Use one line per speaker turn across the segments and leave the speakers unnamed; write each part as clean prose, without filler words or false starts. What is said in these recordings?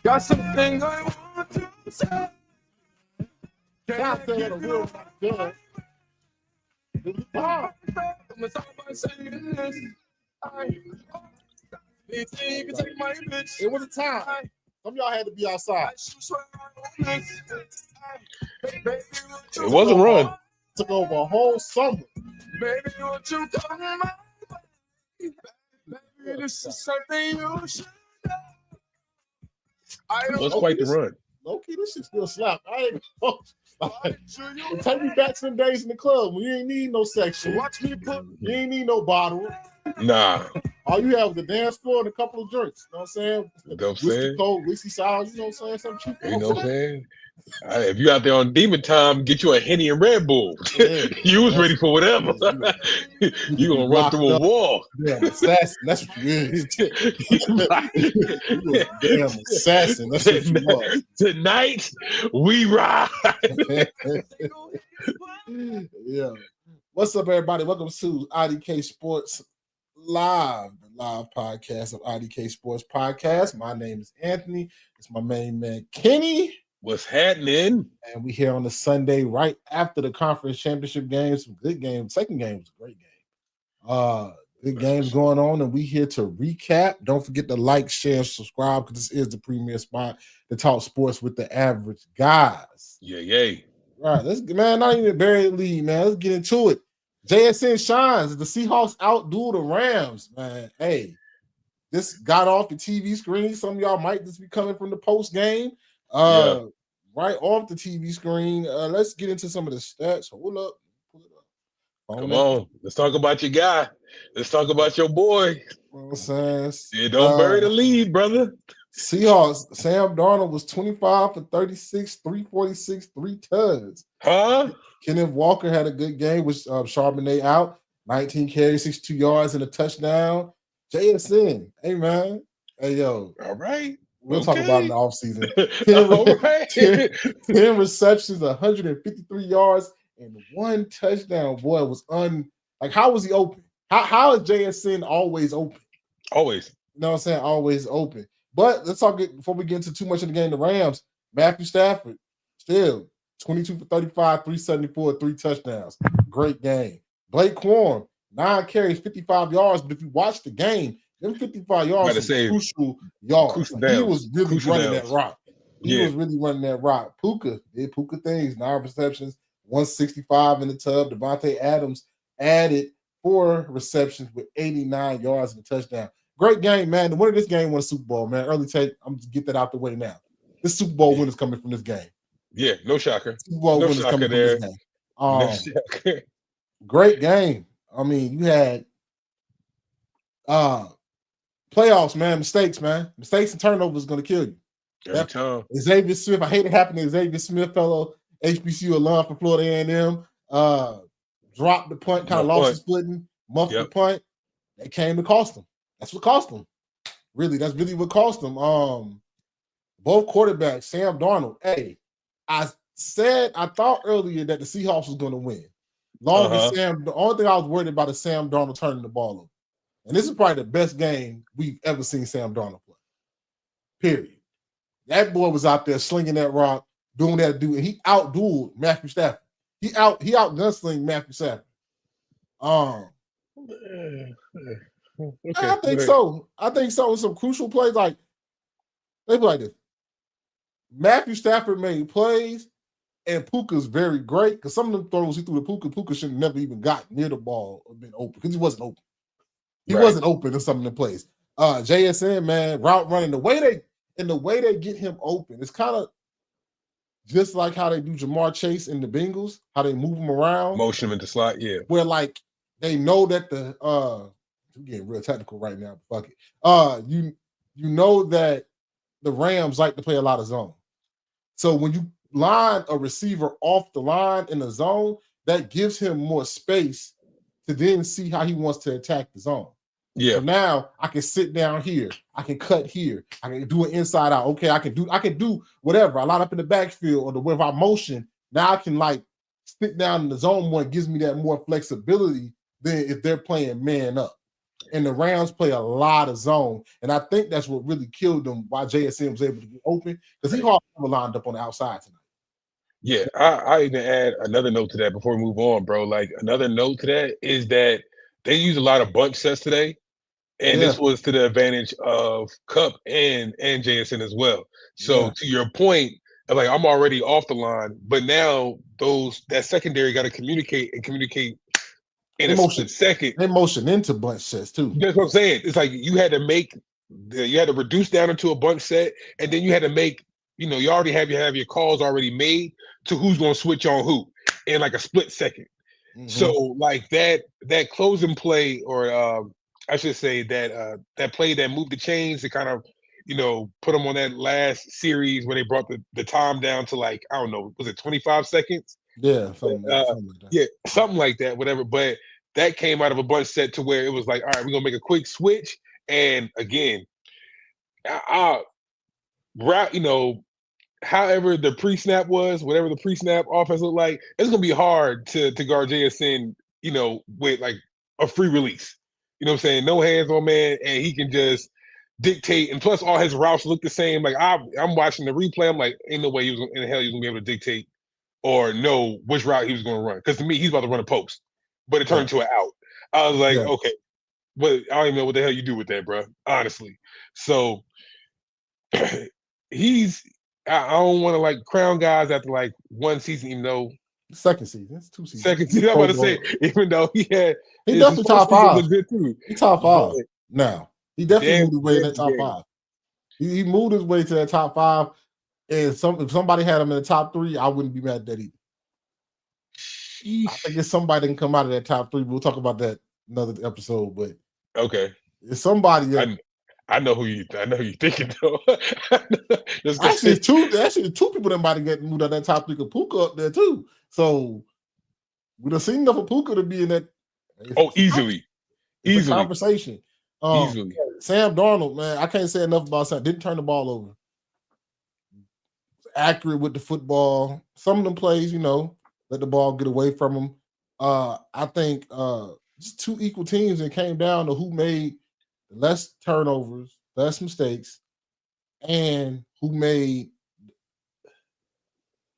Got something I want to say. Can I say it a real good? I'm saying this. You can take my bitch.
It was a time. Some of y'all had to be outside.
It was a run.
Took over a whole summer.
Baby, won't you come my way? Baby, this is something you should know.
It was quite the run.
Low-key, this shit still slap. I ain't take me back to them days in the club when you ain't need no section.
Watch me put.
You ain't need no bottle.
Nah.
All you have was a dance floor and a couple of drinks. You know what I'm saying?
You know what I'm
Whiskey
saying?
cold, whiskey sour, you know what I'm saying? Something cheap.
You know what I'm saying? If you out there on demon time, get you a Henny and Red Bull.
Yeah,
you was ready for whatever. You gonna run through a wall.
Damn assassin. That's what you is. You a damn assassin. That's what you was.
Tonight we ride.
Yeah. What's up, everybody? Welcome to IDK Sports Live, the live podcast of IDK Sports Podcast. My name is Anthony. It's my main man, Kenny.
What's happening?
And we here on the Sunday right after the conference championship games. Some good games. Second game was a great game. Good games going on, and we here to recap. Don't forget to like, share, subscribe, because this is the premier spot to talk sports with the average guys.
Yeah, yay.
All right, let's man, not even bury the lead, man. Let's get into it. JSN shines. The Seahawks outdo the Rams, man. Hey, this got off the TV screen. Some of y'all might just be coming from the post game. Right off the TV screen. Let's get into some of the stats. Hold up. Pull it up.
Come on. Let's talk about your guy. Let's talk about your boy.
You know what I'm saying?
Yeah, don't bury the lead, brother.
Seahawks, Sam Darnold was 25 for 36, 346, 3 tugs.
Huh?
Kenneth Walker had a good game with Charbonnet out. 19 carries, 62 yards, and a touchdown. JSN, hey, man. Hey, yo.
All right.
We'll talk about it in the offseason. 10 receptions, 153 yards, and 1 touchdown. Boy, it was how was he open? How is JSN always open?
Always.
You know what I'm saying? Always open. But let's talk it before we get into too much of the game. The Rams, Matthew Stafford, still 22 for 35, 374, 3 touchdowns. Great game. Blake Corum, 9 carries, 55 yards. But if you watch the game, them 55 yards were crucial yards. He was really running that rock. He was really running that rock. Puka did Puka things. 9 receptions, 165 in the tub. Devontae Adams added 4 receptions with 89 yards and a touchdown. Great game, man. The winner of this game won a Super Bowl, man. Early take. I'm going to get that out the way now. This Super Bowl winner's coming from this game.
Yeah, no shocker.
Super Bowl winner's coming from this game. Great game. I mean, you had playoffs, man. Mistakes, man. Mistakes and turnovers is going to kill you.
Every time.
Xavier Smith. I hate it happening. Xavier Smith, fellow HBCU alum from Florida A&M, dropped the punt, kind of lost his footing, muffed the punt. That came to cost him. That's what cost him. Really, that's really what cost him. Both quarterbacks, Sam Darnold. Hey, I thought earlier that the Seahawks was going to win. The only thing I was worried about is Sam Darnold turning the ball over. And this is probably the best game we've ever seen Sam Darnold play. Period. That boy was out there slinging that rock, doing that and he outdueled Matthew Stafford. He out gunslinged Matthew Stafford. I think so. I think so. Some crucial plays, like they play like this. Matthew Stafford made plays, and Puka's very great because some of them throws he threw to Puka should have never even got near the ball or been open because he wasn't open. He wasn't open in some of the plays. JSN, man, route running, the way they get him open, it's kind of just like how they do Jamar Chase in the Bengals, how they move him around.
Motion him into slot, yeah.
Where like they know that we're getting real technical right now. Fuck it. You know that the Rams like to play a lot of zone. So when you line a receiver off the line in the zone, that gives him more space to then see how he wants to attack the zone.
Yeah.
So now I can sit down here. I can cut here. I can do an inside out. Okay, I can do whatever. I line up in the backfield or the without motion. Now I can like sit down in the zone more. It gives me that more flexibility than if they're playing man up. and the Rams play a lot of zone. And I think that's what really killed them why JSN was able to get open because he hardly lined up on the outside tonight.
Yeah, I even add another note to that before we move on, bro. Like another note to that is that they use a lot of bunch sets today. And this was to the advantage of Cup and JSN as well. So to your point, like I'm already off the line, but now that secondary got to communicate in a split second.
They motion into bunch sets too.
That's what I'm saying. It's like you had to reduce down into a bunch set, and then you had to make, you already have your calls already made to who's going to switch on who in like a split second. Mm-hmm. So like that closing play, or I should say that play that moved the chains to kind of, put them on that last series where they brought the time down to like, I don't know, was it 25 seconds?
Yeah, something like that.
Yeah, something like that, whatever. But that came out of a bunch set to where it was like, all right, we're gonna make a quick switch. And again, however the pre-snap was, whatever the pre-snap offense looked like, it's gonna be hard to guard JSN, with like a free release. You know what I'm saying? No hands on man, and he can just dictate. And plus, all his routes look the same. Like I'm watching the replay. I'm like, ain't no way he was gonna be able to dictate or know which route he was going to run. Because to me, he's about to run a post, but it turned into an out. I was like, okay, but I don't even know what the hell you do with that, bro. Honestly, so I don't want to like crown guys after like one season, even though
second season, it's 2 seasons.
Second season, I'm about to say, even though he
definitely top 5.
Good too.
He top 5 now. He definitely moved his way in that top 5. He moved his way to that top 5. And if somebody had him in the top 3, I wouldn't be mad at that either. I think if somebody can come out of that top 3, we'll talk about that another episode. But
okay,
if somebody,
I know who you're thinking though.
Actually, two people that might have get moved out of that top 3. Puka up there too. So we done seen enough of Puka to be in that.
Easily.
Conversation.
Easily.
Sam Darnold, man, I can't say enough about Sam. Didn't turn the ball over. Accurate with the football. Some of them plays, let the ball get away from him. I think just two equal teams, and came down to who made less turnovers, less mistakes, and who made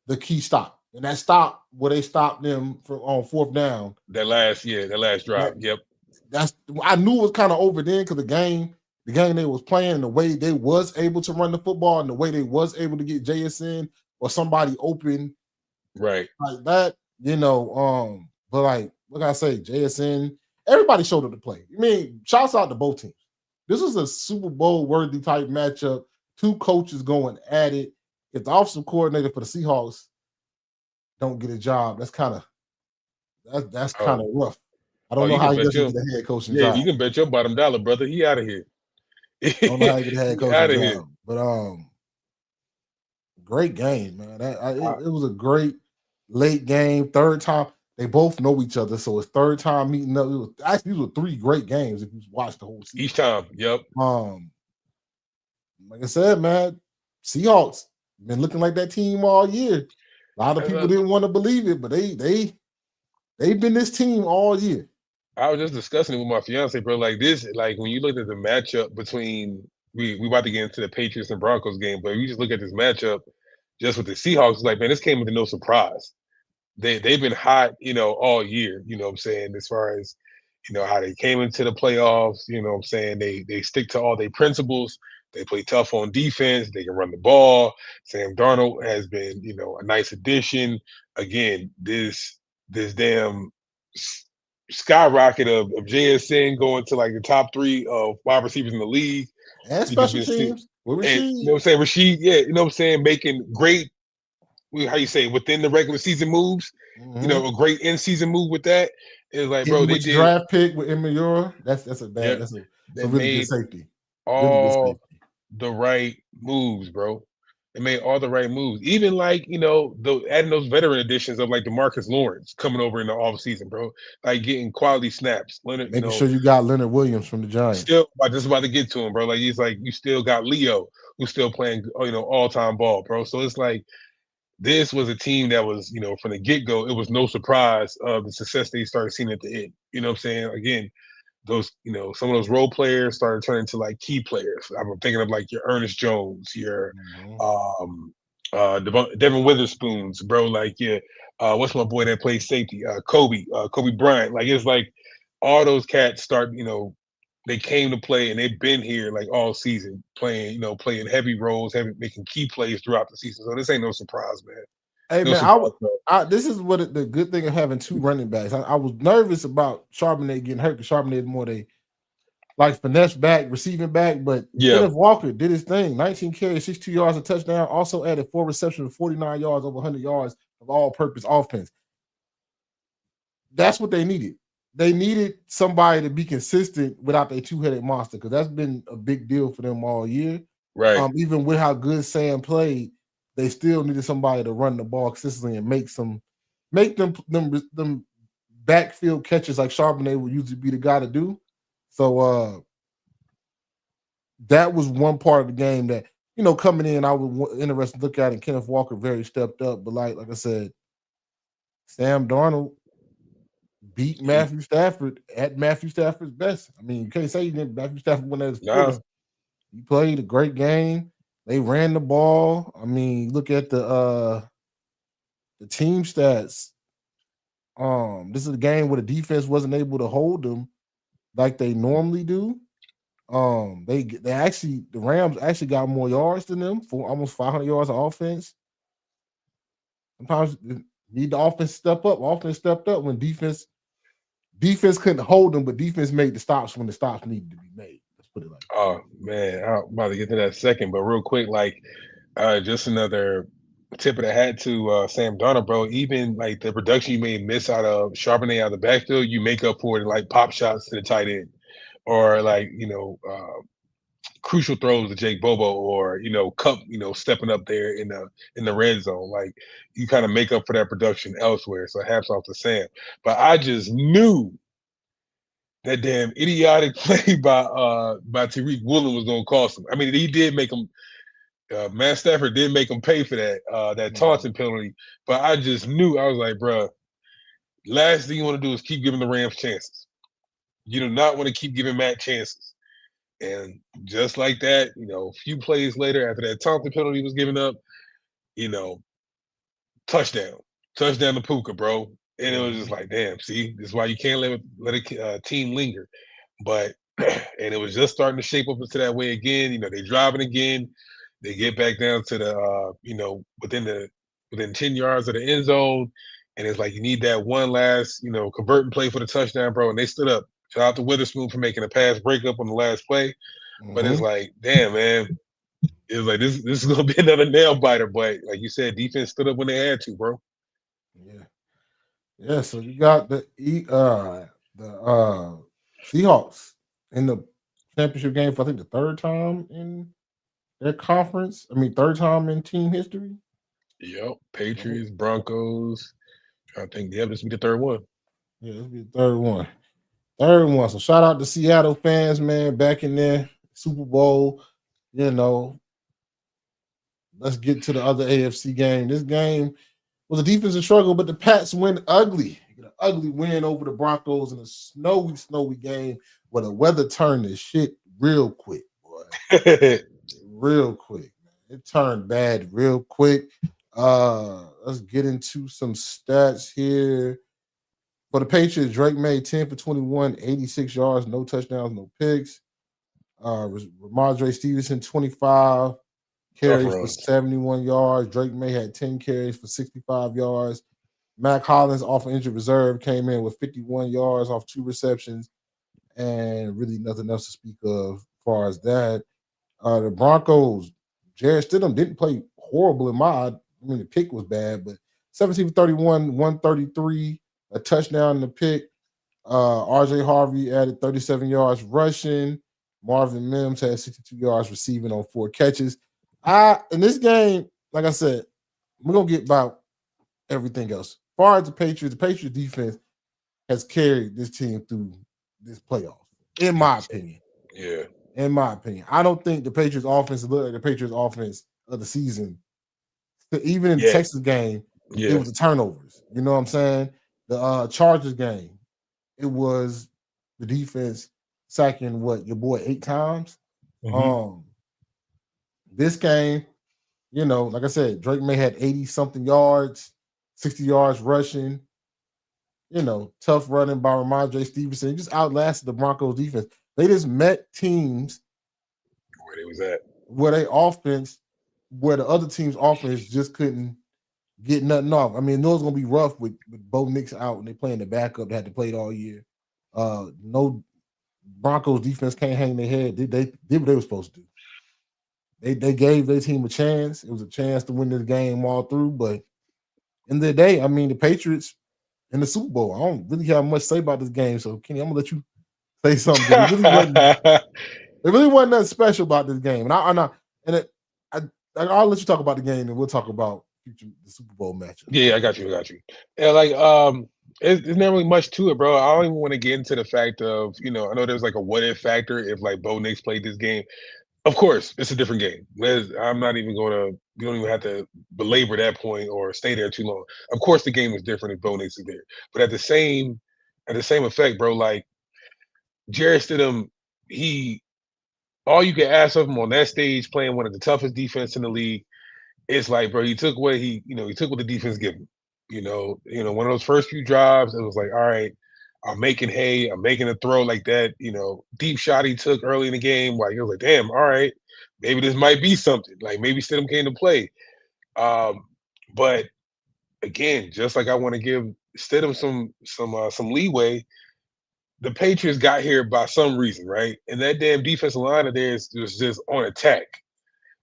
the key stop. And that stop where they stopped them on 4th down.
That last drive. Yep.
I knew it was kind of over then because the game they was playing, and the way they was able to run the football, and the way they was able to get JSN or somebody open,
right,
like that, But like I say, JSN, everybody showed up to play. I mean, shouts out to both teams. This was a Super Bowl worthy type matchup. Two coaches going at it. If the offensive coordinator for the Seahawks don't get a job, that's kind of rough. I don't know how he doesn't get a head coaching job.
You can bet your bottom dollar, brother. He out of here.
I don't know how he get a head coaching job. But great game, man. It was a great late game. Third time. They both know each other, so it's third time meeting up. These were 3 great games if you watch the whole season.
Each time, yep.
Like I said, man, Seahawks been looking like that team all year. A lot of people didn't want to believe it, but they've been this team all year.
I was just discussing it with my fiance, bro. Like this, like when you look at the matchup between we about to get into the Patriots and Broncos game, but you just look at this matchup just with the Seahawks, like, man, this came with no surprise. They've been hot, all year, what I'm saying, as far as, how they came into the playoffs, what I'm saying, they stick to all their principles. They play tough on defense. They can run the ball. Sam Darnold has been, a nice addition. Again, this damn skyrocket of JSN going to like the top 3 of wide receivers in the league.
And special teams.
And, you know what I'm saying? Rashid, yeah, you know what I'm saying? Making great, how you say, within the regular season moves, a great in-season move with that. It's like, bro, they did
draft pick with Emmanuel. That's a really good safety.
All the right moves, bro. They made all the right moves. Even like, adding those veteran additions of like DeMarcus Lawrence coming over in the offseason, bro. Like getting quality snaps. Leonard,
making sure you got Leonard Williams from the Giants.
Still, just about to get to him, bro. Like he's like, you still got Leo, who's still playing, all-time ball, bro. So it's like, this was a team that was, from the get-go, it was no surprise of the success they started seeing at the end. You know what I'm saying? Again, those, some of those role players started turning to like key players. I'm thinking of like your Ernest Jones, your um Devin Witherspoons, bro. Like what's my boy that plays safety? Kobe Bryant. Like it's like all those cats start, they came to play and they've been here like all season playing, playing heavy roles, making key plays throughout the season. So this ain't no surprise, man.
Hey
No
man,
surprise,
this is what the good thing of having two running backs. I was nervous about Charbonnet getting hurt because Charbonnet is more like finesse back, receiving back, but Kenneth Walker did his thing. 19 carries, 62 yards, a touchdown. Also added 4 receptions, 49 yards, over 100 yards of all-purpose offense. That's what they needed. They needed somebody to be consistent without a two-headed monster because that's been a big deal for them all year.
Right.
Even with how good Sam played, they still needed somebody to run the ball consistently and make them backfield catches like Charbonnet would usually be the guy to do. So that was one part of the game that, coming in, I was interested to look at, and Kenneth Walker very stepped up. But like I said, Sam Darnold beat Matthew Stafford at Matthew Stafford's best. I mean, you can't say Matthew Stafford went at his quarters. He played a great game. They ran the ball. I mean, look at the team stats. This is a game where the defense wasn't able to hold them like they normally do. The Rams actually got more yards than them, for almost 500 yards of offense. Sometimes you need the offense step up. Offense stepped up when defense couldn't hold them, but defense made the stops when the stops needed to be made. Let's put it like that.
Oh man, I'm about to get to that second, but real quick, like just another tip of the hat to Sam Darnold, bro. Even like the production you may miss out of Charbonnet out of the backfield, you make up for it in like pop shots to the tight end, or like crucial throws to Jake Bobo, or Cup, stepping up there in the red zone. Like you kind of make up for that production elsewhere. So hats off to Sam. But I just knew that damn idiotic play by Tariq Woolen was gonna cost him. I mean, he did make him. Matt Stafford did make him pay for that taunting penalty, but I just knew. I was like, bro, last thing you want to do is keep giving the Rams chances. You do not want to keep giving Matt chances. And just like that, a few plays later, after that taunting penalty was given up, touchdown to Puka, bro. And it was just like, damn, see, this is why you can't let a team linger. But and it was just starting to shape up into that way again. They driving again. They get back down to the within 10 yards of the end zone. And it's like you need that one last, converting play for the touchdown, bro. And they stood up. Shout out to Witherspoon for making a pass breakup on the last play. But it's like, damn, man. It's like this is gonna be another nail biter, but like you said, defense stood up when they had to, bro.
Yeah. So you got the Seahawks in the championship game for I think the third time in their conference. I mean, third time in team history.
Yep. Patriots, Broncos. I think this will be the third one.
Yeah, this will be the third one. Third one. So shout out to Seattle fans, man, back in there. Super Bowl. Let's get to the other AFC game. This game was a defensive struggle, but the Pats win ugly. An ugly win over the Broncos in a snowy game where the weather turned this shit real quick, boy. Real quick. Man. It turned bad real quick. Let's get into some stats here. For the Patriots, Drake made 10 for 21, 86 yards, no touchdowns, no picks. Ramondre Stevenson, 25 carries for 71 yards. Drake May had 10 carries for 65 yards. Mac Hollins, off of injured reserve, came in with 51 yards off 2 receptions, and really nothing else to speak of as far as that. The Broncos, Jarrett Stidham didn't play horrible in my eye. I mean, the pick was bad, but 17 for 31, 133, a touchdown in the pick. RJ Harvey added 37 yards rushing. Marvin Mims had 62 yards receiving on 4 catches. In this game, like I said, we're gonna get about everything else. As far as the Patriots defense has carried this team through this playoff, in my opinion.
Yeah.
In my opinion. I don't think the Patriots offense looked like the Patriots offense of the season. Even in the Texas game, it was the turnovers. You know what I'm saying? The Chargers game, it was the defense sacking your boy 8 times. This game, like I said, Drake May had 80 something yards, 60 yards rushing. Tough running by Ramondre Stevenson. He just outlasted the Broncos defense. They just met teams
where they was at,
where the other team's offense just couldn't get nothing off. I mean, it was gonna be rough with Bo Nix out and they playing the backup. They had to play it all year. No Broncos defense can't hang their head. They did what they were supposed to do. They gave their team a chance. It was a chance to win this game all through. But in the day, I mean, the Patriots in the Super Bowl. I don't really have much to say about this game. So Kenny, I'm gonna let you say something. It really wasn't nothing special about this game. I'll let you talk about the game and we'll talk about the Super Bowl matchup.
Yeah, I got you. Yeah, like there's not really much to it, bro. I don't even want to get into the fact of, I know there's like a what if factor if like Bo Nix played this game. Of course, it's a different game. I'm not even you don't even have to belabor that point or stay there too long. Of course, the game is different if Bo Nix is there. But at the same effect, bro, like Jarrett Stidham, all you can ask of him on that stage playing one of the toughest defense in the league, it's like, bro, he took what he took what the defense gave him. One of those first few drives, it was like, all right, I'm making hay, I'm making a throw like that, deep shot he took early in the game. Like, it was like, damn, all right, maybe this might be something. Like, maybe Stidham came to play. But again, just like I want to give Stidham some leeway, the Patriots got here by some reason, right? And that damn defensive line of theirs was just on attack.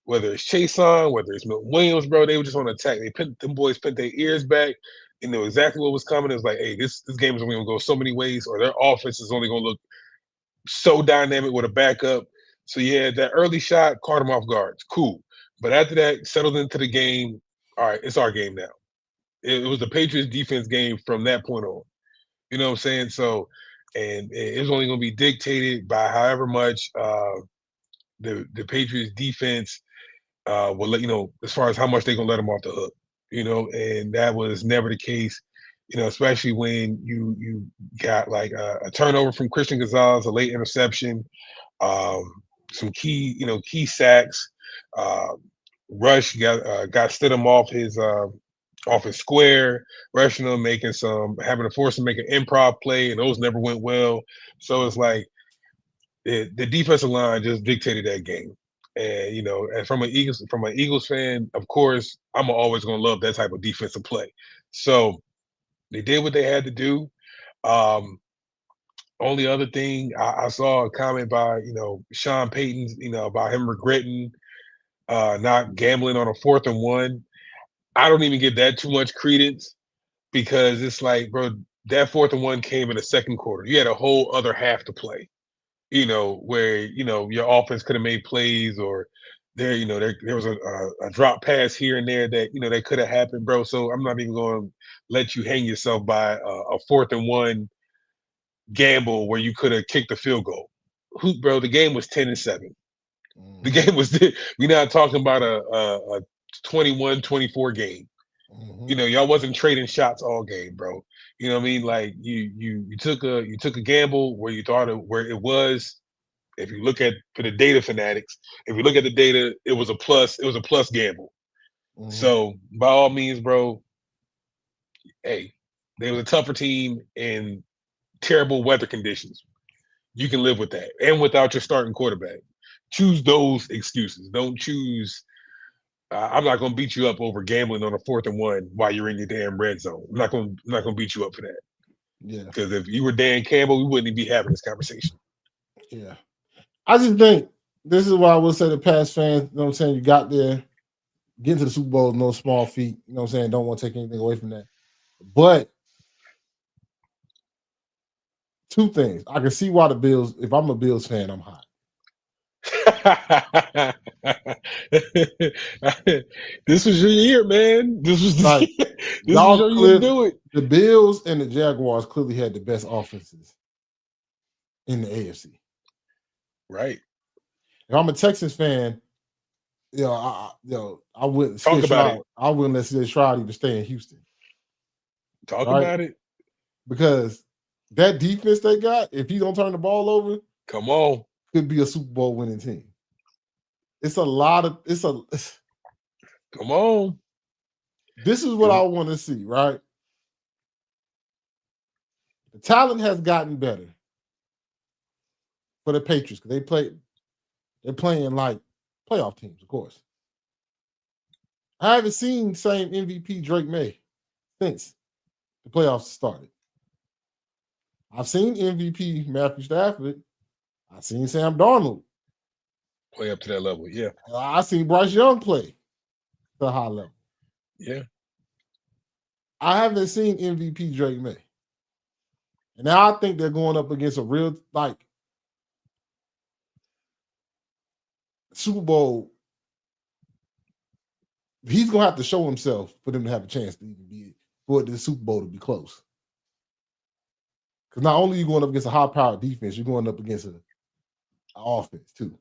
Whether it's Chason, whether it's Milton Williams, bro, they were just on attack. Them boys put their ears back. They know exactly what was coming. It was like, hey, this game is only gonna go so many ways, or their offense is only gonna look so dynamic with a backup. So yeah, that early shot caught them off guard. Cool. But after that, settled into the game. All right, it's our game now. It was the Patriots defense game from that point on. You know what I'm saying? So, and it was only gonna be dictated by however much the Patriots defense will let as far as how much they're gonna let them off the hook, and that was never the case, especially when you got like a turnover from Christian Gonzalez, a late interception, some key sacks, Rush got Stidham off his square, rushing him, having to force him to make an improv play, and those never went well. So it's like the defensive line just dictated that game. And and from an Eagles fan, of course, I'm always gonna love that type of defensive play. So they did what they had to do. Only other thing I saw a comment by Sean Payton, about him regretting not gambling on a 4th and 1. I don't even give that too much credence because it's like, bro, that 4th and 1 came in the second quarter. You had a whole other half to play. Where your offense could have made plays, or there was a drop pass here and there that that could have happened, bro. So I'm not even going to let you hang yourself by a 4th and 1 gamble where you could have kicked the field goal. Bro, the game was 10-7. The game was we're not talking about a 21-24 game. Y'all wasn't trading shots all game, bro. You know what I mean? Like you took a gamble where you thought where it was. If you look at for the data fanatics, if you look at the data, it was a plus gamble. So by all means, bro, hey, they were a tougher team in terrible weather conditions. You can live with that. And without your starting quarterback. Choose those excuses. Don't choose I'm not going to beat you up over gambling on a 4th and 1 while you're in your damn red zone. I'm not going to beat you up for that.
Yeah.
Because if you were Dan Campbell, we wouldn't even be having this conversation.
Yeah. I just think this is why I would say the past fans, you know what I'm saying, you got there, getting to the Super Bowl is no small feat. You know what I'm saying? Don't want to take anything away from that. But 2 things. I can see why the Bills, if I'm a Bills fan, I'm hot.
This was your year, man. This was
like,
this was your year to do it.
The Bills and the Jaguars clearly had the best offenses in the AFC.
Right.
If I'm a Texans fan, I wouldn't
talk about it.
I wouldn't let CJ Stroud even stay in Houston.
Talk about it.
Because that defense they got, if he don't turn the ball over,
come on,
could be a Super Bowl winning team. Come
on.
This is what I want to see, right? The talent has gotten better for the Patriots because they're playing like playoff teams, of course. I haven't seen the same MVP Drake May since the playoffs started. I've seen MVP Matthew Stafford. I've seen Sam Darnold
play up to that level. Yeah.
I've seen Bryce Young play to a high level.
Yeah.
I haven't seen MVP Drake May. And now I think they're going up against a real, like, Super Bowl. He's going to have to show himself for them to have a chance to even be, for the Super Bowl to be close. Because not only are you going up against a high-powered defense, you're going up against an offense, too.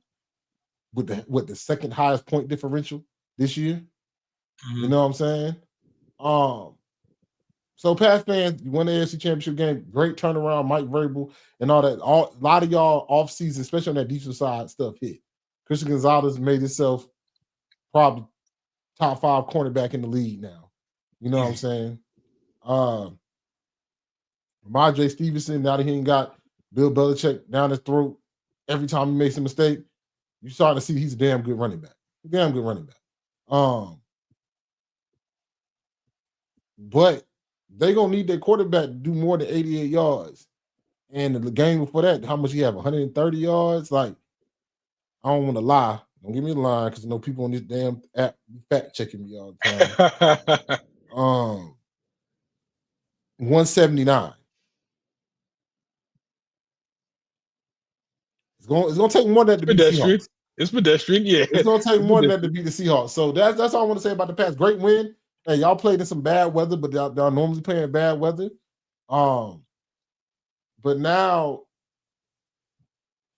With the second highest point differential this year. Mm-hmm. You know what I'm saying? So, Pats fans, you won the AFC Championship game. Great turnaround, Mike Vrabel, and all that. A lot of y'all offseason, especially on that defensive side, stuff hit. Christian Gonzalez made himself probably top 5 cornerback in the league now. You know what I'm saying? Ramondre Stevenson, now that he ain't got Bill Belichick down his throat every time he makes a mistake, you're starting to see he's a damn good running back. But they're going to need their quarterback to do more than 88 yards. And the game before that, how much he have? 130 yards? Like, I don't want to lie. Don't give me a line because I know people on this damn app fact checking me all the time. 179. It's gonna take more than that to beat the Seahawks.
It's pedestrian, yeah.
It's gonna take more than that to beat the Seahawks. So that's all I want to say about the Pats. Great win. Hey, y'all played in some bad weather, but y'all normally play in bad weather. But now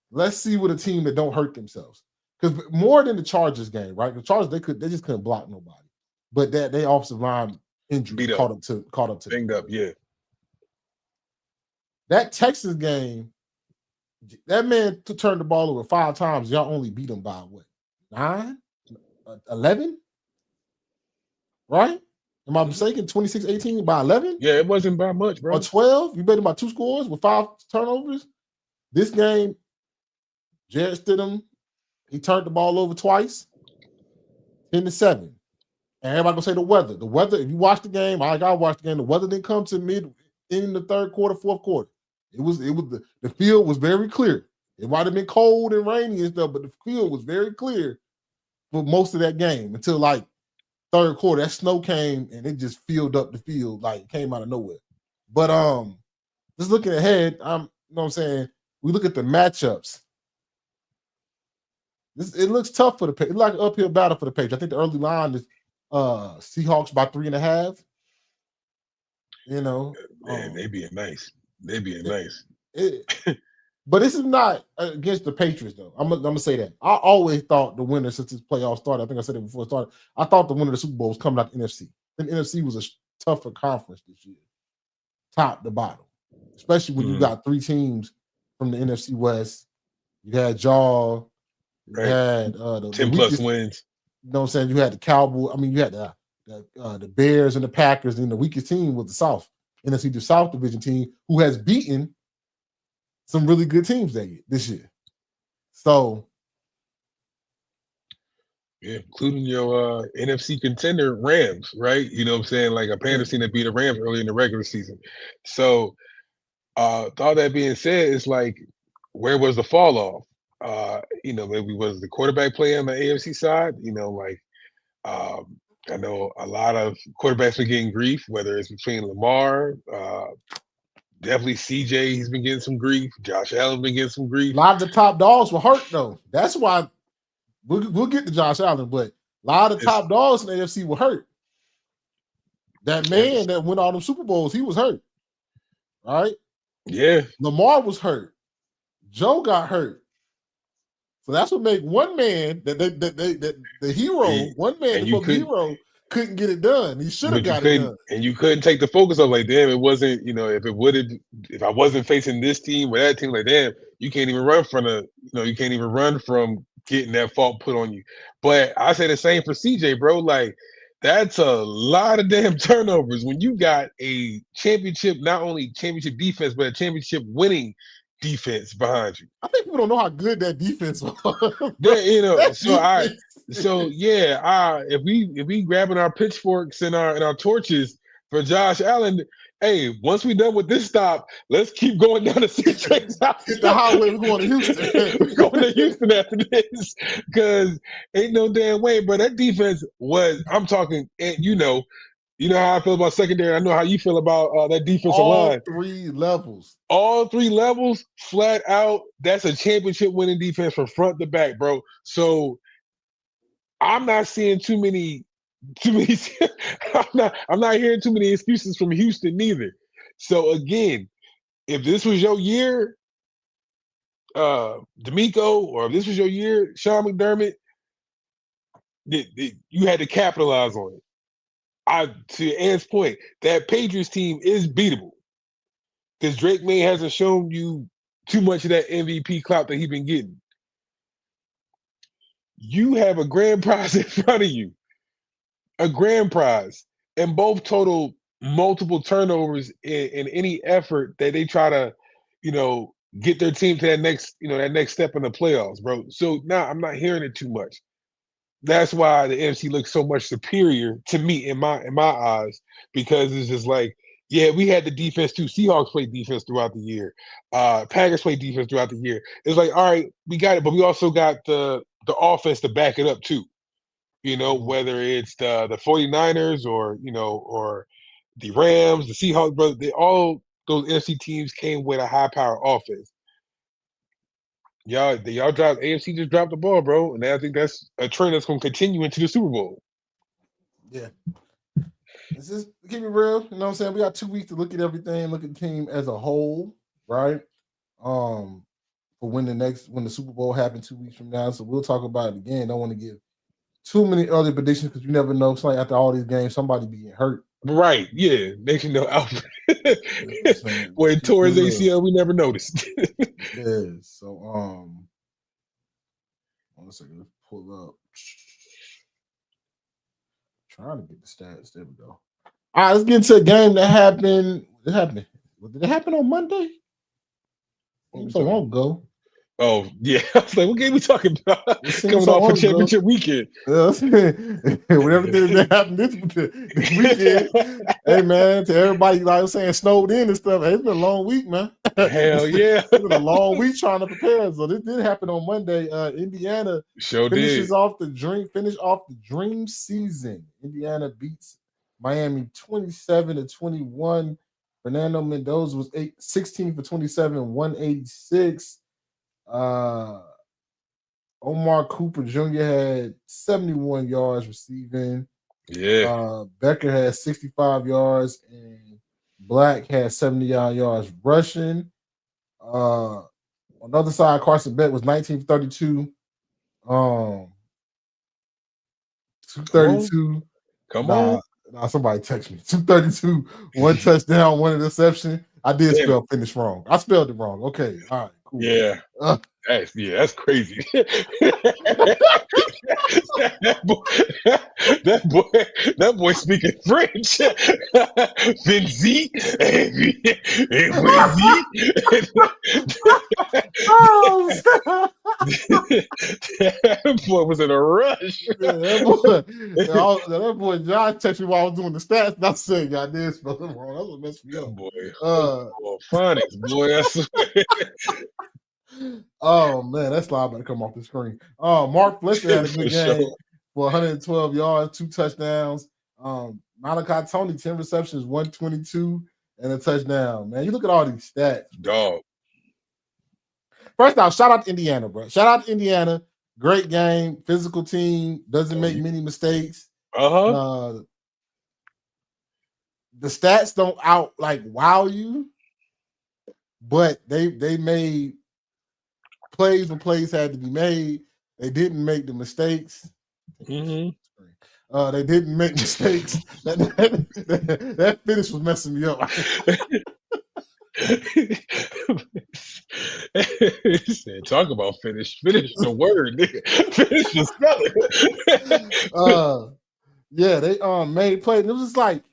let's see with a team that don't hurt themselves. Because more than the Chargers game, right? The Chargers they just couldn't block nobody. But that they offensive line injury caught up to
banged up, yeah.
That Texas game, that man turned the ball over 5 times. Y'all only beat him by what? 9? 11? Right? Am I mistaken? 26-18 by 11?
Yeah, it wasn't by much, bro.
Or 12? You beat him by 2 scores with 5 turnovers? This game, Jarrett Stidham, he turned the ball over twice. 10-7. And everybody gonna say the weather. The weather, if you watch the game, I watched the game, the weather didn't come to mid in the third quarter, fourth quarter. It was the field was very clear. It might have been cold and rainy and stuff, but the field was very clear for most of that game until like third quarter. That snow came and it just filled up the field, like it came out of nowhere. But just looking ahead, you know what I'm saying? We look at the matchups. It looks tough for the Patriots. It's like an uphill battle for the Patriots. I think the early line is Seahawks by 3.5. You know,
man, they being nice.
But this is not against the Patriots, though. I'm gonna say that. I always thought the winner since this playoff started. I think I said it before it started. I thought the winner of the Super Bowl was coming out the NFC. The NFC was a tougher conference this year, top to bottom, especially when you got 3 teams from the NFC West. You had Jaw. You had the
10 plus wins.
You know what I'm saying? You had the Cowboys. I mean, you had the Bears and the Packers, and the weakest team was the South. NFC, the South Division team, who has beaten some really good teams this year. So,
yeah, including your NFC contender Rams, right? You know what I'm saying? Like a Panthers team that beat the Rams early in the regular season. So, with all that being said, it's like, where was the fall off? You know, maybe was the quarterback play on the AFC side? You know, like I know a lot of quarterbacks been getting grief, whether it's between Lamar, definitely CJ, he's been getting some grief. Josh Allen been getting some grief.
A lot of the top dogs were hurt, though. That's why we'll get to Josh Allen, but a lot of the top dogs in the AFC were hurt. That man that went all them Super Bowls, he was hurt. Right?
Yeah.
Lamar was hurt. Joe got hurt. So that's what made one man the hero, one man the hero couldn't get it done. He should have got it done.
And you couldn't take the focus off. Like, damn, it wasn't. If I wasn't facing this team or that team, like, damn, you can't even run from you can't even run from getting that fault put on you. But I say the same for CJ, bro. Like, that's a lot of damn turnovers when you got a championship, not only championship defense, but a championship winning defense behind you.
I think people don't know how good that defense was.
If we grabbing our pitchforks and our torches for Josh Allen, hey, once we done with this stop, let's keep going down the CJ's house.
Hit the highway, we're going to Houston.
We're going to Houston after this, because ain't no damn way. But that defense was, I'm talking, and you know how I feel about secondary. I know how you feel about that defensive line. All three levels, flat out. That's a championship winning defense from front to back, bro. So I'm not seeing too many. I'm not hearing too many excuses from Houston neither. So again, if this was your year, D'Amico, or if this was your year, Sean McDermott, you had to capitalize on it. To Ann's point, that Patriots team is beatable, because Drake May hasn't shown you too much of that MVP clout that he's been getting. You have a grand prize in front of you, a grand prize, and both total multiple turnovers in any effort that they try to, get their team to that next step in the playoffs, bro. So now I'm not hearing it too much. That's why the NFC looks so much superior to me in my eyes, because it's just like, yeah, we had the defense too. Seahawks played defense throughout the year. Packers played defense throughout the year. It's like, all right, we got it, but we also got the offense to back it up too. Whether it's the 49ers or the Rams, the Seahawks, bro, all those NFC teams came with a high-power offense. Y'all dropped, AFC just dropped the ball, bro. And I think that's a trend that's going to continue into the Super Bowl.
Yeah. It's just, keep it real. You know what I'm saying? We got 2 weeks to look at everything, look at the team as a whole, right? For when the Super Bowl happens 2 weeks from now. So we'll talk about it again. Don't want to give too many early predictions, because you never know. So after all these games, somebody be getting hurt.
Right. Yeah. They can know Alfred. Boy, tore his ACL, we never noticed.
Yeah. So one second, let's pull up. Trying to get the stats. There we go. All right, let's get into a game that happened. Did it happen on Monday? So long ago.
Oh, yeah. I was like, what game we talking about? Coming off a championship weekend.
With everything that happened this weekend. Hey, man, to everybody, like I was saying, snowed in and stuff. Hey, it's been a long week, man.
Hell yeah.
It's been a long week trying to prepare. So this did happen on Monday. Indiana finishes off the dream season. Indiana beats Miami 27-21. Fernando Mendoza was 16 for 27, 186. Omar Cooper Jr. had 71 yards receiving.
Yeah.
Becker had 65 yards, and Black had 79 yards rushing. On the other side, Carson Beck was 19 for 32. 232.
Come on.
Somebody text me. 232, 1 touchdown, 1 interception. I did spell finish wrong. I spelled it wrong. Okay. All right. Cool.
Yeah. That's crazy. that boy speaking French. Vinci. That boy was in a rush.
Yeah, that boy John texted me while I was doing the stats. And I said, I did spell it wrong. That was messing me up.
Phonics, boy. I swear.
Oh man, that slide better come off the screen. Mark Fletcher had a good game for 112 yards, 2 touchdowns. Malachi Tony, 10 receptions, 122, and a touchdown. Man, you look at all these stats.
Dog.
First off, shout out to Indiana, bro. Shout out to Indiana. Great game, physical team, doesn't make many mistakes. The stats don't wow you, but they made plays when plays had to be made. They didn't make the mistakes.
Mm-hmm.
They didn't make mistakes. That finish was messing me up.
He said, "Talk about finish. Finish the word. Finish the spelling."
Yeah, they made plays. It was just like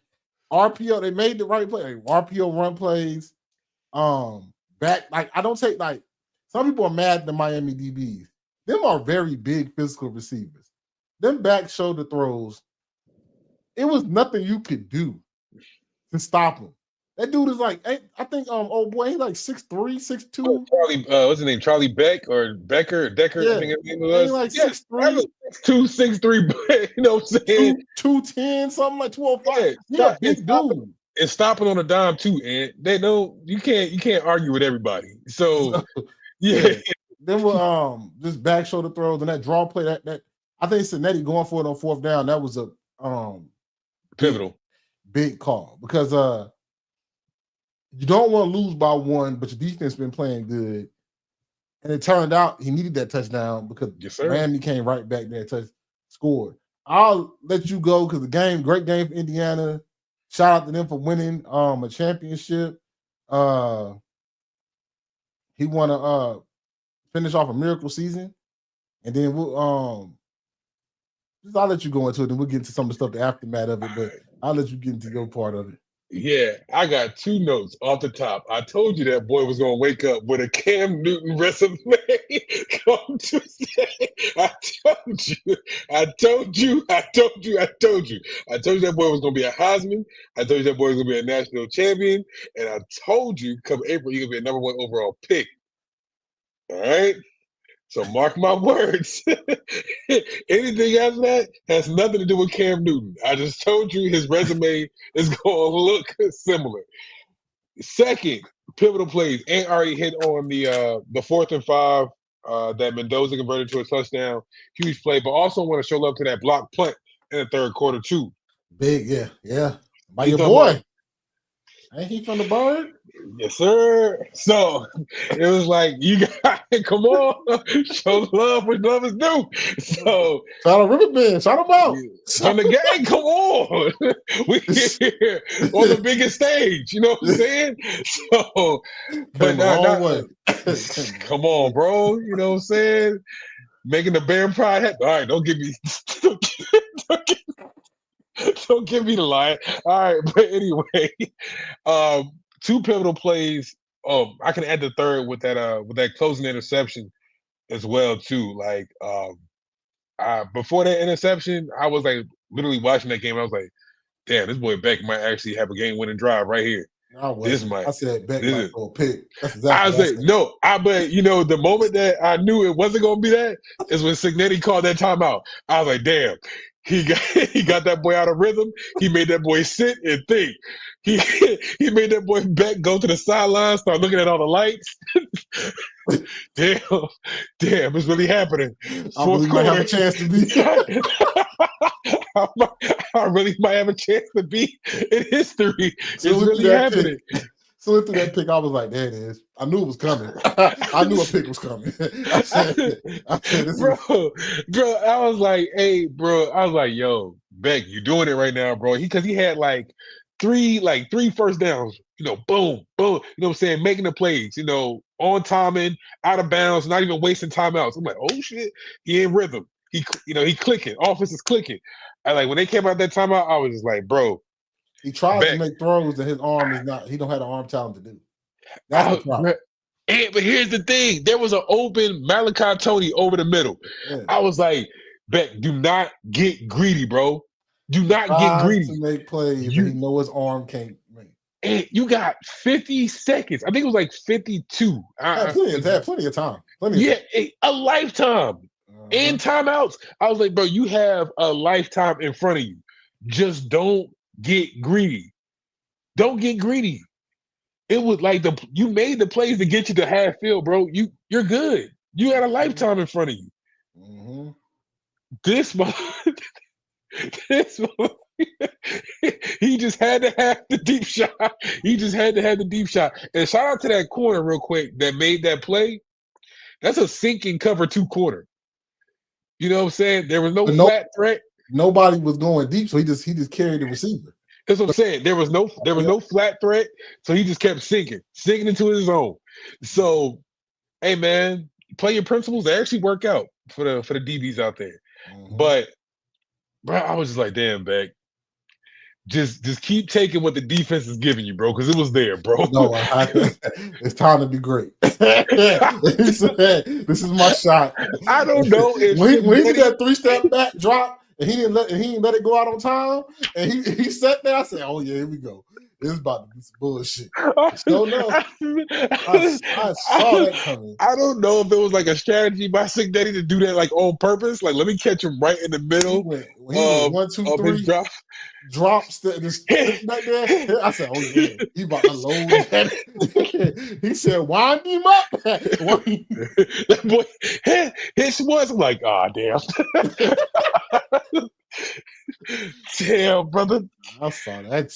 RPO. They made the right play. Like, RPO run plays. Back like I don't take like some people are mad at the Miami DBs. Them are very big physical receivers. Them back shoulder throws. It was nothing you could do to stop him. That dude is like, I think old boy, he's like 6'3", 6'2".
Charlie, what's his name? Charlie Beck or Decker?
Yeah.
I think his name was.
He's like
Yeah,
6'3",
6'2", 6'3", you know what I'm saying?
210, something like 205.
Yeah,
Yeah, big dude.
And stopping on a dime too, and they know you can't argue with everybody. So yeah.
Then with just back shoulder throws and that draw play that I think Cignetti going for it on fourth down, that was a
pivotal
big call because you don't want to lose by one, but your defense been playing good. And it turned out he needed that touchdown because Miami came right back there, scored. I'll let you go because great game for Indiana. Shout out to them for winning a championship. He won a finish off a miracle season. And then I'll let you go into it, and we'll get into some of the stuff, the aftermath of it, but I'll let you get into your part of it.
Yeah, I got two notes off the top. I told you that boy was gonna wake up with a Cam Newton resume. Come Tuesday. I told you that boy was gonna be a Heisman. I told you that boy was gonna be a national champion, and I told you come April he's gonna be a number 1 overall pick. All right. So mark my words. Anything after that has nothing to do with Cam Newton. I just told you his resume is going to look similar. Second, pivotal plays. Ant already hit on the 4th and 5 that Mendoza converted to a touchdown. Huge play, but also want to show love to that block punt in the third quarter too.
Big, yeah. By your boy. Ain't he from the Bird?
Yes, sir. So it was like, you got come on, show love what love is due. So
shout out Riverbend, shout him out.
From the gang, come on. We here on the biggest stage, you know what I'm saying? So but come on, bro. You know what I'm saying? Making the Bear Pride happen. All right, don't give me don't give me the lie. All right, but anyway, 2 pivotal plays. I can add the third with that closing interception as well too. Like before that interception, I was like literally watching that game. I was like, damn, this boy Beck might actually have a game-winning drive right here.
I said Beck might go pick. That's exactly
I was like, no, but you know, the moment that I knew it wasn't gonna be that is when Cignetti called that timeout. I was like, damn. He got that boy out of rhythm. He made that boy sit and think. He made that boy Beck go to the sideline, start looking at all the lights. Damn, it's really happening.
I really might have a chance to be.
I really might have a chance to be in history. So it's really happening.
So through that pick, I was like, there it is. I knew it was coming. I knew a pick was coming. I said,
bro, I was like, hey, bro. I was like, yo, Beck, you doing it right now, bro. Because he had like three first downs, you know, boom, boom. You know what I'm saying? Making the plays, you know, on timing, out of bounds, not even wasting timeouts. I'm like, oh shit, he in rhythm. He clicking. Offense is clicking. When they came out that timeout, I was just like, bro.
He tried to make throws that his arm is not. He don't have the arm talent to do. That's the problem.
But here's the thing: there was an open Malachi Tony over the middle. Yeah. I was like, Beck, do not get greedy, bro. Do not get greedy.
To make plays, he know his arm can't make.
And you got 50 seconds. I think it was like 52.
Plenty of time.
A lifetime. In timeouts. I was like, bro, you have a lifetime in front of you. Just don't get greedy. Don't get greedy. It was like you made the plays to get you to half field, bro. You're good. You had a lifetime in front of you.
Mm-hmm.
This he just had to have the deep shot. He just had to have the deep shot. And shout out to that corner real quick that made that play. That's a sinking cover 2 corner. You know what I'm saying? There was no flat threat.
nobody was going deep, so he just carried the receiver.
That's what I'm saying. There was no flat threat, so he just kept sinking into his zone. So, hey man, play your principles. They actually work out for the DBs out there.
Mm-hmm.
But bro, I was just like, damn, Beck. Just keep taking what the defense is giving you, bro, because it was there, bro.
No, it's time to be great. He said, "This is my shot."
I don't know if
when he did that 3-step back drop and he didn't let it go out on time, and he sat there. I said, "Oh yeah, here we go. This is about to be some bullshit." So no, I saw that coming.
I don't know if it was like a strategy by Cignetti to do that like on purpose. Like, let me catch him right in the middle.
He went 1, 2, 3.
His drop.
Drops just back there. I said, "Oh yeah, he about to load that." He said, "Wind him up."
That boy his was like, oh damn. Damn, brother.
I saw that.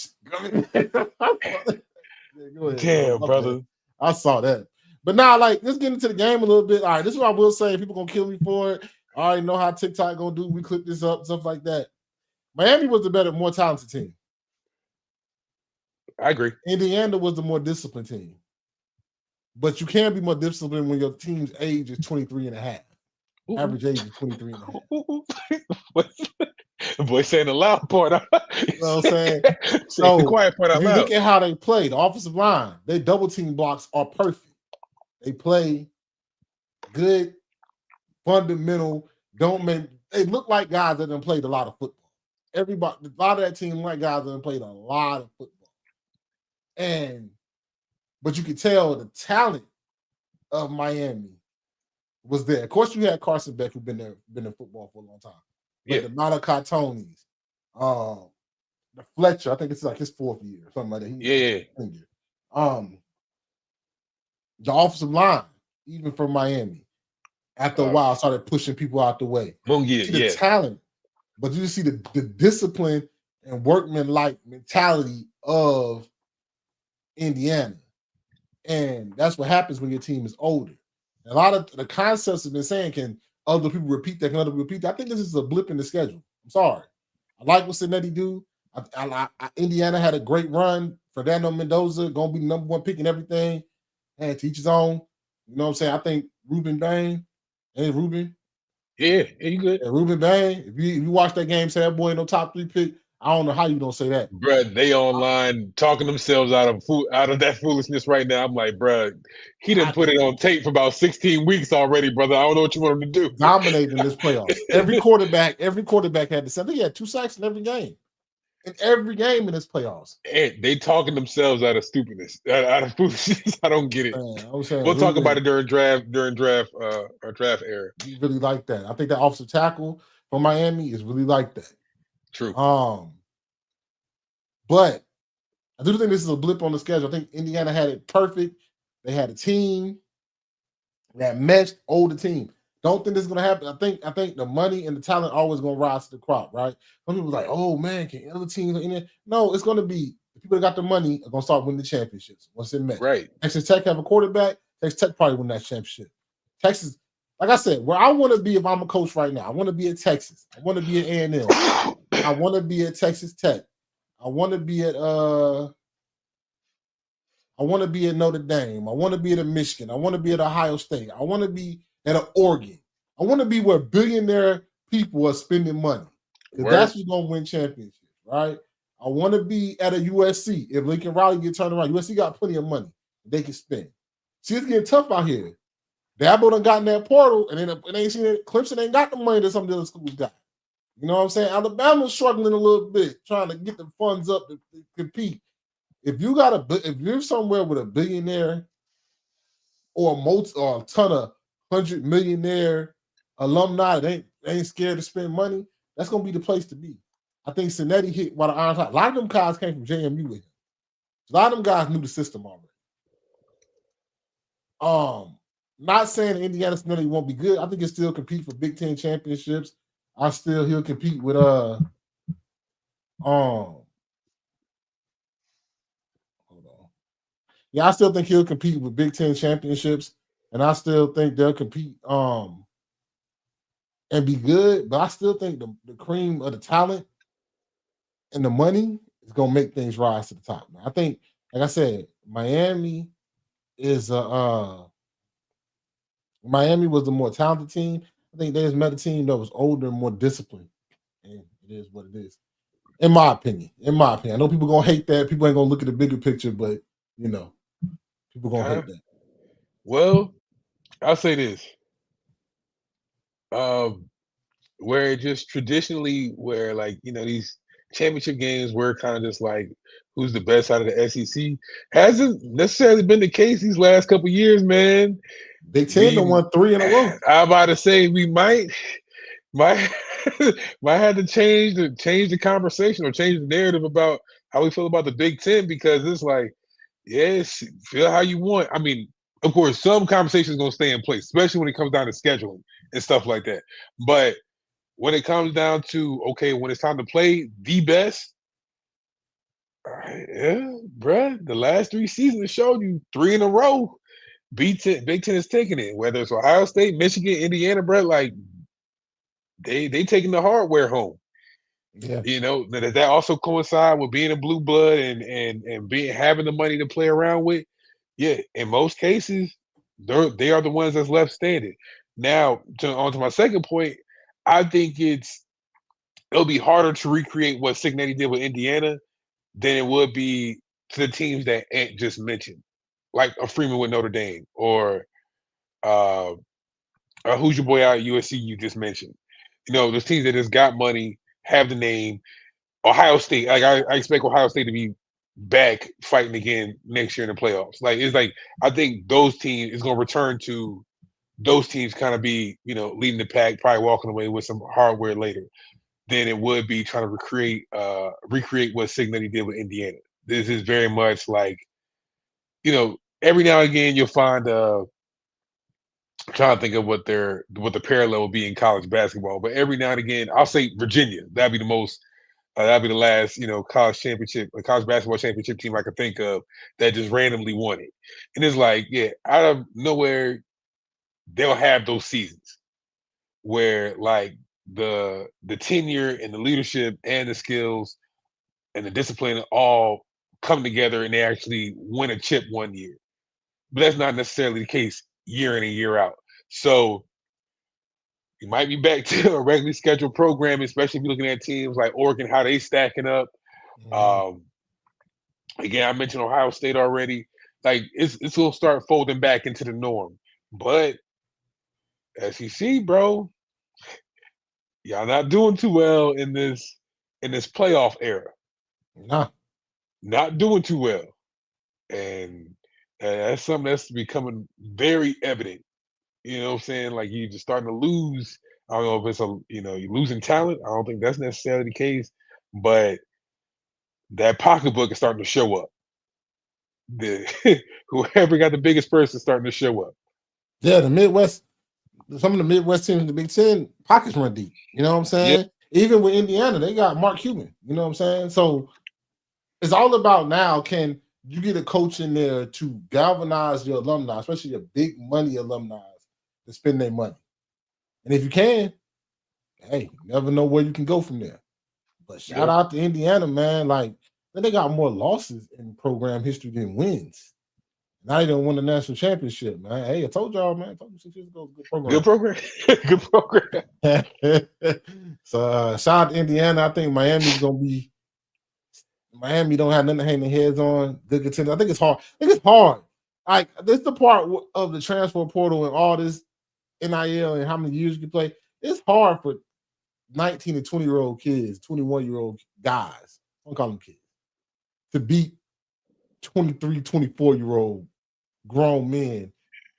Damn, brother.
I saw that. But now, like, let's get into the game a little bit. All right, this is what I will say. People gonna kill me for it. I already know how TikTok gonna do. We clip this up, stuff like that. Miami was the better, more talented team.
I agree.
Indiana was the more disciplined team. But you can be more disciplined when your team's age is 23 and a half. Ooh. Average age is 23 and a half.
Boy saying the loud part.
You know what I'm saying? So the quiet part out loud. Look at how they play. The offensive line, their double team blocks are perfect. They play good, fundamental, they look like guys that have played a lot of football. Everybody, a lot of that team like guys that have played a lot of football. But you could tell the talent of Miami was there. Of course, you had Carson Beck, who's been in football for a long time. But the Malachi Tonys, the Fletcher, I think it's like his 4th year, something like that. The offensive line, even from Miami, after a while, started pushing people out the way. The talent, but you see the discipline and workman-like mentality of Indiana. And that's what happens when your team is older. A lot of the concepts have been saying, can other people repeat that? Can other people repeat that? I think this is a blip in the schedule. I'm sorry. I like what Cignetti do. Indiana had a great run. Fernando Mendoza going to be the number 1 pick and everything. And teach his own. You know what I'm saying? I think Ruben Bain. Hey, Ruben.
Yeah, you good.
Yeah, Ruben Bain. If you watch that game, say that boy no top 3 pick, I don't know how you don't say that.
Bruh, they online talking themselves out of that foolishness right now. I'm like, bruh, he done put it on tape for about 16 weeks already, brother. I don't know what you want him to do.
Dominating this playoffs. Every quarterback had to say. I think he had 2 sacks in every game. In every game in this playoffs.
And they talking themselves out of stupidness, out of foolishness. I don't get it. We'll talk about it during draft era.
You really like that. I think that offensive tackle from Miami is really like that.
True.
But I do think this is a blip on the schedule. I think Indiana had it perfect. They had a team that meshed, older team. Don't think this is gonna happen. I think the money and the talent always gonna rise to the crop, right? Some people are like, oh man, can other teams in there? No, it's gonna be the people that got the money are gonna start winning the championships once it met.
Right.
Texas Tech have a quarterback. Texas Tech probably win that championship. Texas, like I said, where I want to be if I'm a coach right now, I want to be at Texas. I want to be at A&M. I want to be at Texas Tech. I want to be at Notre Dame. I want to be at Michigan. I want to be at Ohio State. I want to be at Oregon. I want to be where billionaire people are spending money. That's who's going to win championships, right? I want to be at a USC. If Lincoln Riley get turned around, USC got plenty of money they can spend. See, it's getting tough out here. Dabo done got in that portal, and ain't seen it. Clemson ain't got the money that some of the other schools got. You know what I'm saying? Alabama's struggling a little bit, trying to get the funds up to compete. If you're somewhere with a billionaire or a ton of 100 millionaire alumni that ain't scared to spend money, that's gonna be the place to be. I think Cignetti hit while the iron's hot. A lot of them guys came from JMU with him. A lot of them guys knew the system already. Not saying Indiana Cignetti won't be good. I think he'll still compete for Big Ten championships. He'll compete with hold on. Yeah, I still think he'll compete with Big Ten championships, and I still think they'll compete. and be good, but I still think the cream of the talent and the money is gonna make things rise to the top. Man. I think, like I said, Miami is Miami was the more talented team. I think they just met a team that was older and more disciplined, and it is what it is. In my opinion, I know people gonna hate that. People ain't gonna look at the bigger picture, but you know, people gonna hate that.
Well, I'll say this. Where just traditionally, where like these championship games were kind of just like who's the best out of the SEC hasn't necessarily been the case these last couple years, man.
Big Ten done won 3 in a row.
I'm about to say we might might have to change the conversation or change the narrative about how we feel about the Big Ten, because it's like, yes, feel how you want. I mean, of course, some conversations gonna stay in place, especially when it comes down to scheduling and stuff like that. But when it comes down to, okay, when it's time to play the best, yeah, bruh, the last 3 seasons showed you 3 in a row. Big Ten is taking it, whether it's Ohio State, Michigan, Indiana, bruh, like they taking the hardware home.
Yeah.
Does that also coincide with being a blue blood and being having the money to play around with? Yeah, in most cases, they are the ones that's left standing. Now, on to my second point, I think it'll be harder to recreate what Cignetti did with Indiana than it would be to the teams that Ant just mentioned, like a Freeman with Notre Dame, or who's your boy out at USC you just mentioned. Those teams that just got money, have the name. Ohio State, like I expect Ohio State to be back fighting again next year in the playoffs. Like it's like I think those teams is gonna return to those teams kind of be leading the pack, probably walking away with some hardware later than it would be trying to recreate what Cignetti did with Indiana. This is very much like every now and again you'll find I'm trying to think of what the parallel will be in college basketball, but every now and again I'll say Virginia. That'd be the most. That'd be the last, college basketball championship team I could think of that just randomly won it. And it's like, yeah, out of nowhere, they'll have those seasons where like the tenure and the leadership and the skills and the discipline all come together and they actually win a chip one year. But that's not necessarily the case year in and year out. So you might be back to a regularly scheduled program, especially if you're looking at teams like Oregon, how they stacking up. Again, I mentioned Ohio State already. Like it's gonna start folding back into the norm. But SEC, bro, y'all not doing too well in this playoff era.
Nah.
Not doing too well. And that's something that's becoming very evident. You know what I'm saying? Like you're just starting to lose. I don't know if it's you're losing talent. I don't think that's necessarily the case, but that pocketbook is starting to show up. Whoever got the biggest purse is starting to show up.
Yeah, the Midwest, some of the Midwest teams in the Big Ten pockets run deep. You know what I'm saying? Yeah. Even with Indiana, they got Mark Cuban. You know what I'm saying? So it's all about now, can you get a coach in there to galvanize your alumni, especially your big money alumni, to spend their money. And if you can, hey, you never know where you can go from there. But shout out to Indiana, man. Like, they got more losses in program history than wins. Now they don't win the national championship, man. Hey, I told y'all, man. I told you 6 years ago, good program.
Good program. Good
program. So shout out to Indiana. I think Miami's gonna be. Miami don't have nothing to hang their heads on. Good contender. I think it's hard. Like, this is the part of the transfer portal and all this NIL and how many years you can play. It's hard for 19 and 20-year-old kids, 21-year-old guys, I don't call them kids, to beat 23, 24-year-old grown men.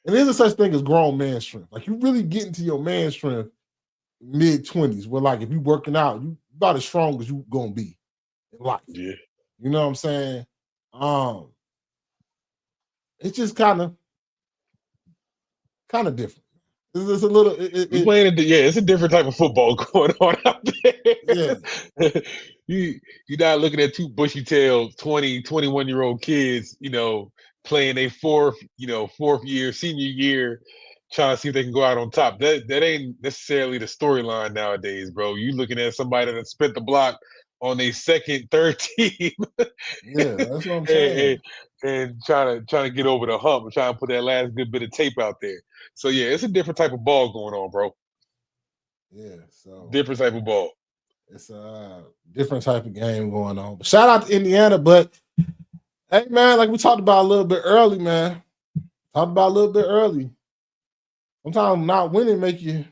And there's a such thing as grown man strength. Like, you really get into your man strength mid-20s, where, like, if you working out, you about as strong as you gonna be in life.
Yeah.
You know what I'm saying? It's just kind of different. It's a little.
It's a different type of football going on out there.
Yeah.
You're not looking at two bushy-tailed 20, 21-year-old kids, playing a fourth year, senior year, trying to see if they can go out on top. That ain't necessarily the storyline nowadays, bro. You looking at somebody that spent the block on a second, third team,
Yeah, that's what I'm
and,
saying.
and trying to get over the hump and trying to put that last good bit of tape out there. So yeah, it's a different type of ball going on, bro.
Yeah, so
Different type of ball.
it's a different type of game going on. But shout out to Indiana, but hey man, like we talked about a little bit early, man. Talked about a little bit early. Sometimes not winning make you.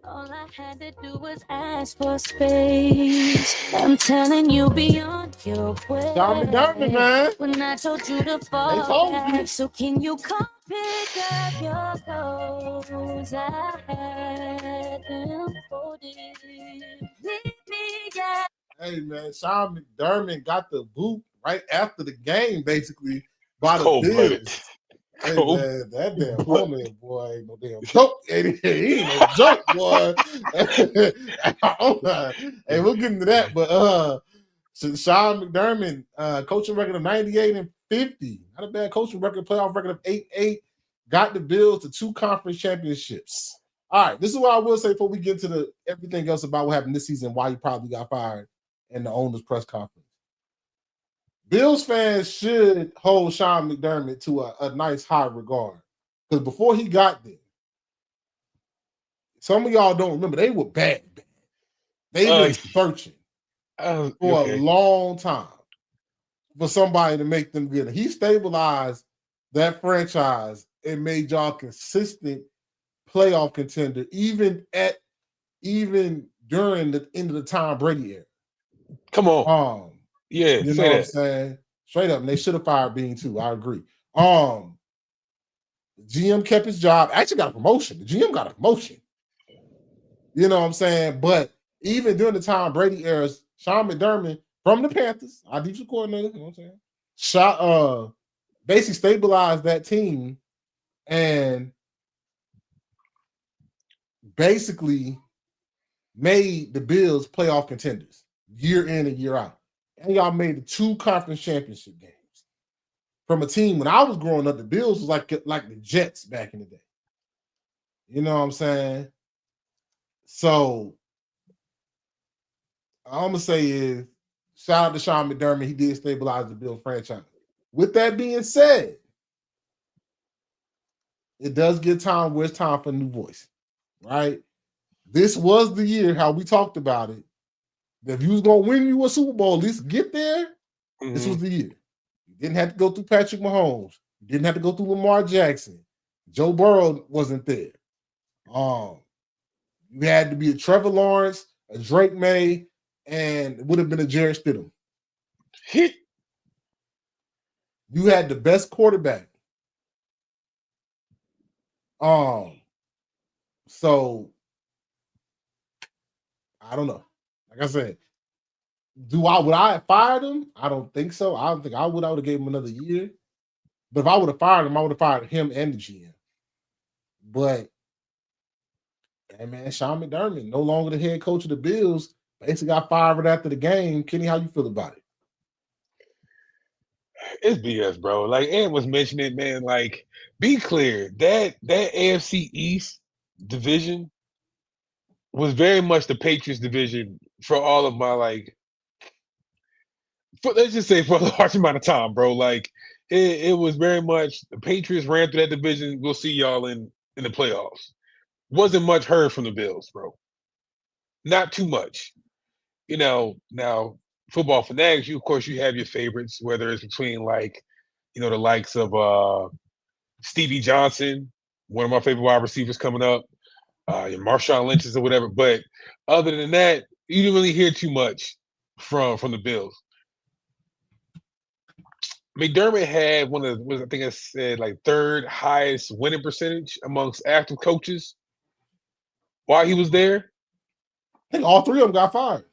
All I had to do was ask for space. I'm telling you beyond your way.
Sean McDermott, man.
When I told you to
They
fall
told
back,
you.
so can you come pick up your clothes? I had them folded. Leave me, yeah.
Hey man, Sean McDermott got the boot right after the game, basically, by the
Cold-blooded.
Bills. Hey man, that damn opponent, boy, ain't no damn joke. He ain't no joke, boy. Hey, we'll get into that, but Sean McDermott, coaching record of 98-50. Not a bad coaching record, playoff record of 8-8. Got the Bills to 2 conference championships. All right, this is what I will say before we get to the everything else about what happened this season, why he probably got fired in the owner's press conference. Bills fans should hold Sean McDermott to a nice high regard. Because before he got there, some of y'all don't remember, they were bad. They've been searching for a long time for somebody to make them good. He stabilized that franchise and made y'all consistent playoff contender, even during the end of the Tom Brady era.
Come on. Yeah,
you know what I'm saying? Straight up, and they should have fired Bean too. I agree. The GM kept his job. Actually got a promotion. The GM got a promotion. You know what I'm saying? But even during the Tom Brady era, Sean McDermott from the Panthers, our defensive coordinator, you know what I'm saying? Basically stabilized that team and basically made the Bills playoff contenders year in and year out. And y'all made the 2 conference championship games. From a team, when I was growing up, the Bills was like the Jets back in the day. You know what I'm saying? So, all I'm going to say is, shout out to Sean McDermott. He did stabilize the Bills franchise. With that being said, it does get time where it's time for a new voice, right? This was the year, how we talked about it, that if you was going to win you a Super Bowl, at least get there, this was the year. You didn't have to go through Patrick Mahomes. You didn't have to go through Lamar Jackson. Joe Burrow wasn't there. You had to be a Trevor Lawrence, a Drake May, and it would have been a Jarrett Stidham. You had the best quarterback. So I don't know. Like I said, would I have fired him? I don't think so. I don't think I would. I would have gave him another year. But if I would have fired him, I would have fired him and the GM. But hey man, Sean McDermott, no longer the head coach of the Bills, basically got fired after the game. Kenny, how you feel about it?
It's BS, bro. Like Ant was mentioning, man, like, be clear, that AFC East division was very much the Patriots division for all of my, like, let's just say for a large amount of time, bro. Like, it was very much the Patriots ran through that division. We'll see y'all in the playoffs. Wasn't much heard from the Bills, bro. Not too much. You know, now football fanatics, of course you have your favorites, whether it's between, like, the likes of Stevie Johnson, one of my favorite wide receivers coming up, Marshawn Lynch's or whatever. But other than that, you didn't really hear too much from the Bills. McDermott had one of I think I said like 3rd highest winning percentage amongst active coaches while he was there.
I think all 3 of them got fired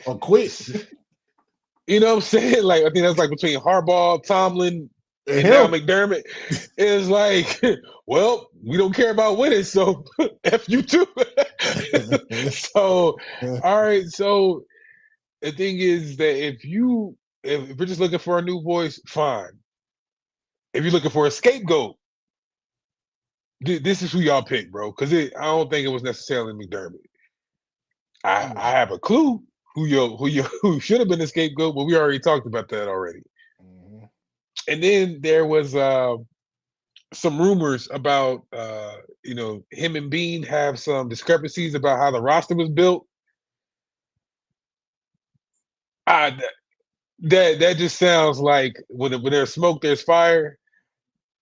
or quit.
You know what I'm saying? Like, I think that's like between Harbaugh, Tomlin, and now McDermott. It's like, well, we don't care about winning, so F you too. So, all right. So the thing is that if we're just looking for a new voice, fine. If you're looking for a scapegoat, this is who y'all pick, bro. Because I don't think it was necessarily McDermott. I have a clue who should have been the scapegoat, but we already talked about that already. Mm-hmm. And then there was some rumors about him and Bean have some discrepancies about how the roster was built. That just sounds like when there's smoke, there's fire.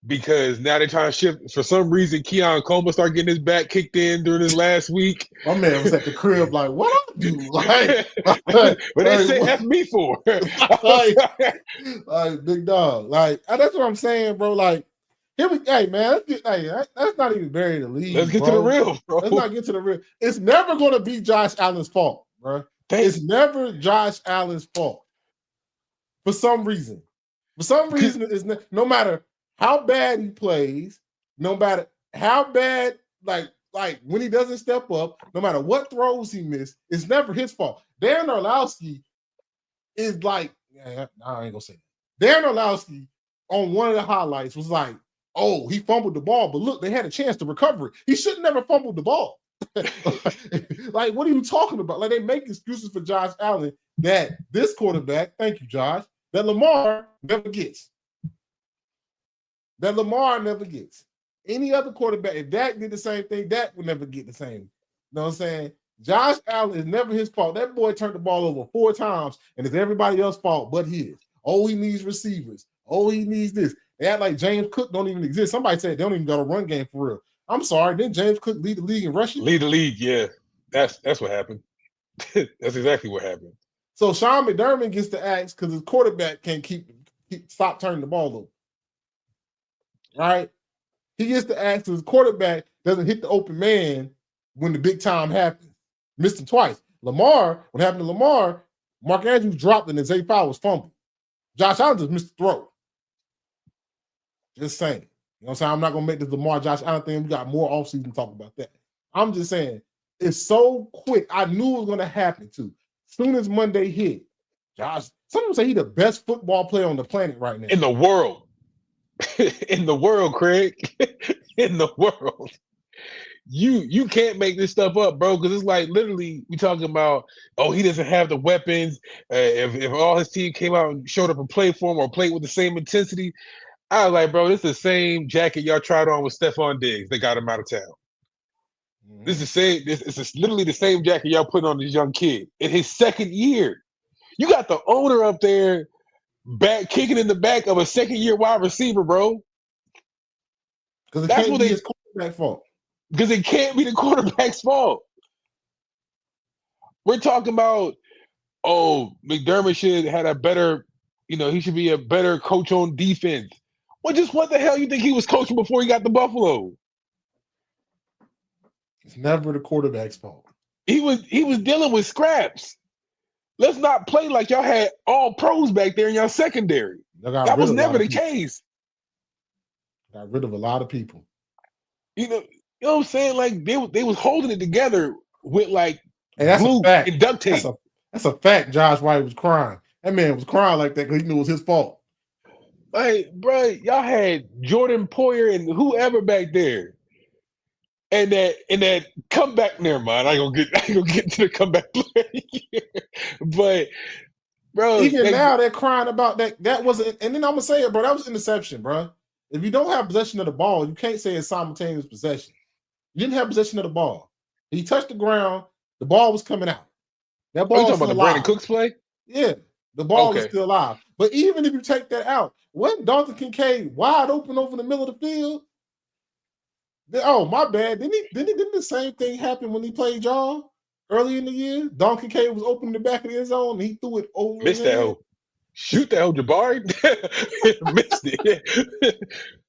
Because now they're trying to shift. For some reason, Keon Coleman started getting his back kicked in during his last week.
My man was at the crib like, what I do? Like,
what they say F me for?
like, big dog. Like, that's what I'm saying, bro. Like, hey, man, let's not even bury the lead.
Let's get to the real, bro.
Let's not get to the real. It's never going to be Josh Allen's fault, bro. It's never Josh Allen's fault. For some reason. It's no matter how bad he plays, no matter how bad, like when he doesn't step up, no matter what throws he missed, it's never his fault. Darren Orlowski is like, I ain't gonna say that. Darren Orlowski on one of the highlights was like, oh, he fumbled the ball, but look, they had a chance to recover it. He should never fumbled the ball. Like, what are you talking about? Like, they make excuses for Josh Allen that this quarterback, thank you, Josh, that Lamar never gets. Any other quarterback, if Dak did the same thing, Dak would never get the same. You know what I'm saying? Josh Allen is never his fault. That boy turned the ball over 4 times, and it's everybody else's fault but his. Oh, he needs receivers. Oh, he needs this. They act like James Cook don't even exist. Somebody said they don't even got a run game for real. I'm sorry. Didn't James Cook lead the league in rushing?
Lead the league, yeah. That's what happened. That's exactly what happened.
So Sean McDermott gets the axe because his quarterback can't stop turning the ball over. Right? He gets the axe because his quarterback doesn't hit the open man when the big time happens. Missed him twice. What happened to Lamar, Mark Andrews dropped and Zay Flowers fumbled. Josh Allen just missed the throw. Just saying. You know what I'm saying? I'm not going to make this Lamar Josh Allen thing. We got more offseason to talk about that. I'm just saying, it's so quick. I knew it was going to happen too. As soon as Monday hit, someone say he's the best football player on the planet right now.
In the world. In the world, Craig. In the world. You can't make this stuff up, bro, because it's like literally we talking about, oh, he doesn't have the weapons. If all his team came out and showed up and played for him or played with the same intensity, I was like, bro, this is the same jacket y'all tried on with Stephon Diggs. They got him out of town. Mm-hmm. This is the same. It's literally the same jacket y'all put on this young kid in his second year. You got the owner up there back kicking in the back of a second-year wide receiver, bro.
Because that's what his quarterback's fault.
Because it can't be the quarterback's fault. We're talking about, McDermott should have had a better, he should be a better coach on defense. Well, just what the hell you think he was coaching before he got to Buffalo?
It's never the quarterback's fault.
He was dealing with scraps. Let's not play like y'all had all pros back there in y'all secondary. That was never the case.
Got rid of a lot of people.
You know what I'm saying? Like they was holding it together with like glue and duct tape.
That's a fact. Josh White was crying. That man was crying like that because he knew it was his fault.
Like, bro, y'all had Jordan Poyer and whoever back there. And that comeback, never mind. I ain't gonna get to the comeback player. But bro,
even now they're crying about that. That wasn't, and then I'm gonna say it, bro. That was interception, bro. If you don't have possession of the ball, you can't say it's simultaneous possession. You didn't have possession of the ball. He touched the ground. The ball was coming out. That ball.
You talking about the Brandon Cooks play?
Yeah, the ball was still alive. But even if you take that out, wasn't Dalton Kincaid wide open over the middle of the field? Oh, my bad. Didn't the same thing happen when he played y'all early in the year? Don Kincaid was open in the back of the end zone and he threw it over.
Missed that hoe. Shoot that hoe, Jabari. Missed it.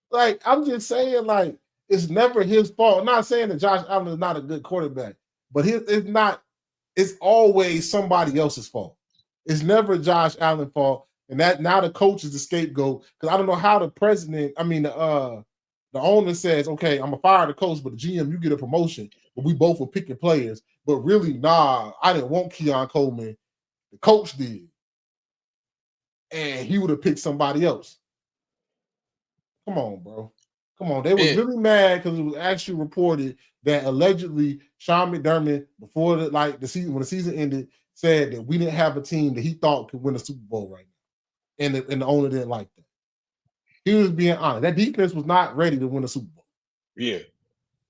Like, I'm just saying, like, it's never his fault. I'm not saying that Josh Allen is not a good quarterback, but it's always somebody else's fault. It's never Josh Allen's fault. And that now the coach is the scapegoat. Because I don't know how the owner says, okay, I'm going to fire the coach, but the GM, you get a promotion. But we both were picking players. But really, I didn't want Keon Coleman. The coach did. And he would have picked somebody else. Come on, bro. Come on, they was really mad because it was actually reported that allegedly Sean McDermott, before the season, when the season ended, said that we didn't have a team that he thought could win a Super Bowl right now, and the owner didn't like that. He was being honest. That defense was not ready to win a Super Bowl.
Yeah,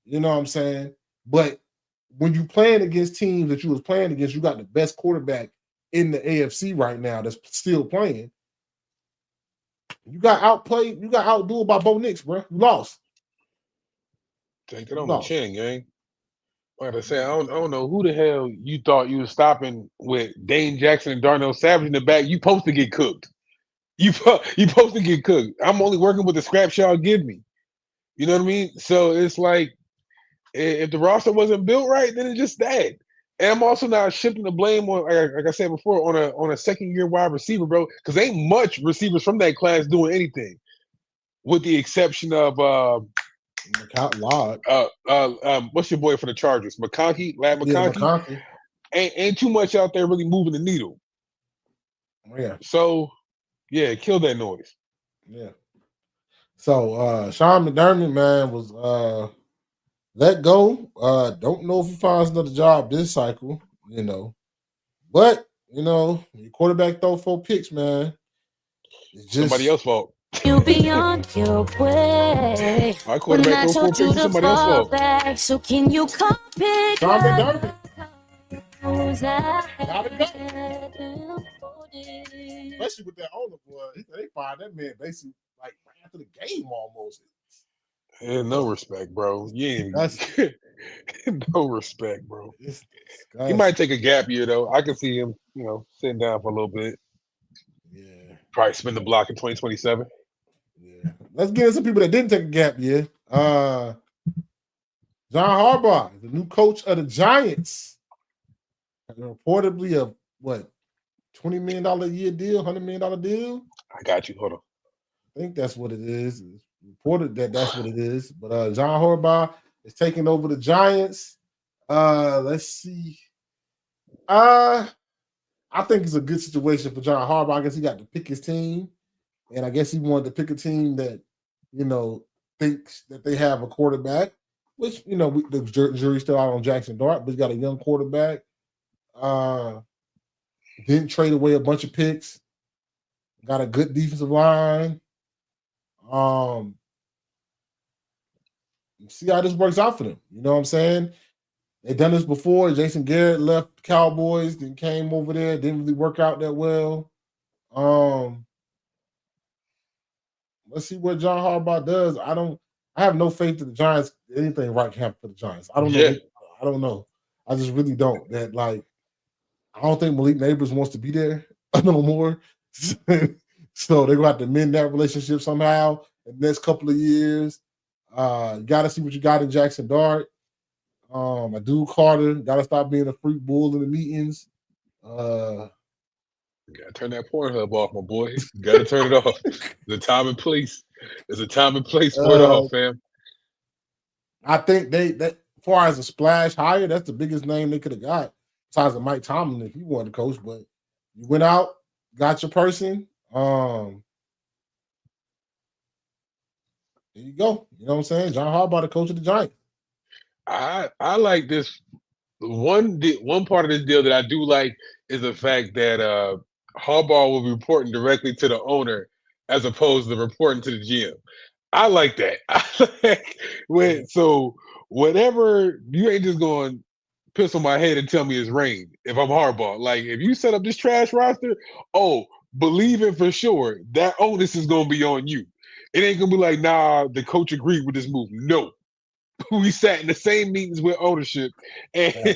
you know what I'm saying. But when you playing against teams that you was playing against, you got the best quarterback in the AFC right now that's still playing. You got outplayed. You got outdueled by Bo Nix, bro. You lost.
Take it on the chin, gang. Like I say, I don't know who the hell you thought you was stopping with Dane Jackson and Darnell Savage in the back. You supposed to get cooked. You supposed to get cooked. I'm only working with the scraps y'all give me. You know what I mean? So it's like, if the roster wasn't built right, then it's just that. And I'm also not shifting the blame on, like I said before, on a second year wide receiver, bro, because ain't much receivers from that class doing anything, with the exception of what's your boy for the Chargers? McConkey, Lad McConkey.
Yeah, McConkey.
Ain't too much out there really moving the needle.
Yeah.
So, yeah, kill that noise.
Yeah. So Sean McDermott, man, was let go. Don't know if he finds another job this cycle, But, your quarterback throw 4 picks, man. It's just
somebody else's fault.
You be on your way.
My quarterback throw 4 picks is somebody else's fault.
Back, so can you come pick
Sean McDermott? Especially with that owner, boy. They fired that man basically like right after the game almost.
Yeah, no respect, bro. No respect, bro. He might take a gap year though. I can see him, sitting down for a little bit.
Yeah.
Probably spin the block in 2027.
Yeah. Let's get into some people that didn't take a gap year. John Harbaugh, the new coach of the Giants. Reportedly a $20 million a year deal, $100 million deal.
I got you. Hold on.
I think that's what it is. It's reported that that's what it is. But John Harbaugh is taking over the Giants. Let's see. I think it's a good situation for John Harbaugh. I guess he got to pick his team, and I guess he wanted to pick a team that thinks that they have a quarterback. Which the jury's still out on Jackson Dart, but he's got a young quarterback. Didn't trade away a bunch of picks. Got a good defensive line. See how this works out for them. You know what I'm saying? They've done this before. Jason Garrett left the Cowboys, then came over there. Didn't really work out that well. Let's see what John Harbaugh does. I have no faith that the Giants anything right can happen for the Giants. I don't know.
Yeah.
I don't know. I just really don't. I don't think Malik Neighbors wants to be there no more. So they're gonna have to mend that relationship somehow in the next couple of years. You gotta see what you got in Jackson Dart. Dude Carter, gotta stop being a freak bull in the meetings.
You gotta turn that Pornhub off, my boy. You gotta turn it off. There's a time and place. There's a time and place for it all, fam.
I think that as far as a splash hire, that's the biggest name they could have got. Besides of Mike Tomlin, if he wanted to coach, but you went out, got your person. There you go. You know what I'm saying? John Harbaugh, the coach of the Giants.
I like this. One part of this deal that I do like is the fact that Harbaugh will be reporting directly to the owner as opposed to reporting to the GM. I like that. So whatever, you ain't just going piss on my head and tell me it's rain if I'm Harbaugh. Like, if you set up this trash roster, believe it for sure, that onus is going to be on you. It ain't going to be like, nah, the coach agreed with this move. No. We sat in the same meetings with ownership, and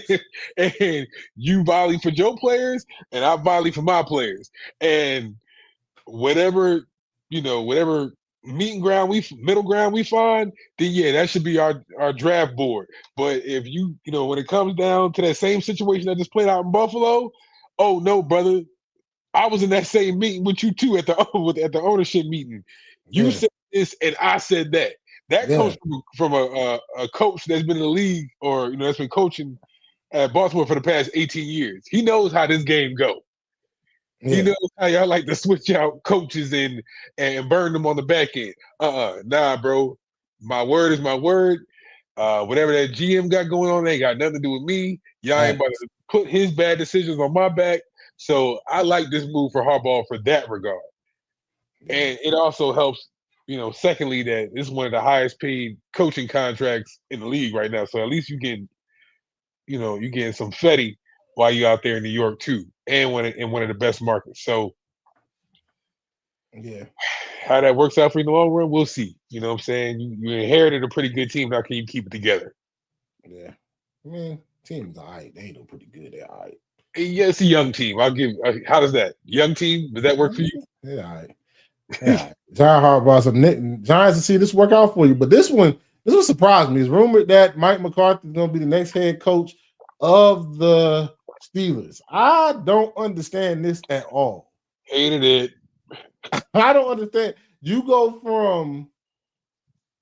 and you volley for your players, and I volley for my players. And whatever middle ground we find, then yeah, that should be our draft board. But if when it comes down to that same situation that just played out in Buffalo, oh no, brother, I was in that same meeting with you too at the ownership meeting. You said this and I said that. That comes from a coach that's been in the league or that's been coaching at Baltimore for the past 18 years. He knows how this game go. Yeah. He knows how y'all like to switch out coaches and burn them on the back end. Nah, bro. My word is my word. Whatever that GM got going on, ain't got nothing to do with me. Y'all ain't about to put his bad decisions on my back. So I like this move for Harbaugh for that regard. And it also helps, secondly, that this is one of the highest paid coaching contracts in the league right now. So at least you getting some fetty while you're out there in New York too, and in one of the best markets. So how that works out for you in the long run, we'll see. You know what I'm saying? You inherited a pretty good team. Now can you keep it together?
Yeah. I mean, team's all right. They ain't no pretty good. They're all right.
Yeah, it's a young team. How does that? Young team? Does that work for you?
Yeah, all right. Yeah. John Harbaugh, some Giants to see this work out for you. But this one surprised me. It's rumored that Mike McCarthy is going to be the next head coach of the Steelers. I don't understand this at all.
Hated it.
I don't understand. You go from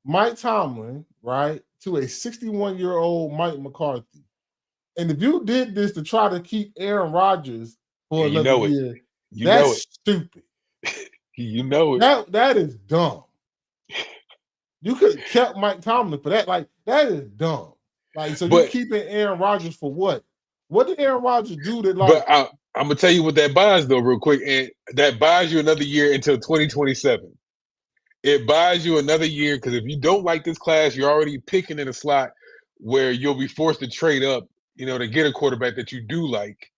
Mike Tomlin, right, to a 61-year-old Mike McCarthy. And if you did this to try to keep Aaron Rodgers for another year, that's stupid.
You know it.
That is dumb. You could have kept Mike Tomlin for that. Like, that is dumb. Like, so you keeping Aaron Rodgers for what? What did Aaron Rodgers do that, like...
But I'm going to tell you what that buys, though, real quick. And that buys you another year until 2027. It buys you another year because if you don't like this class, you're already picking in a slot where you'll be forced to trade up, to get a quarterback that you do like,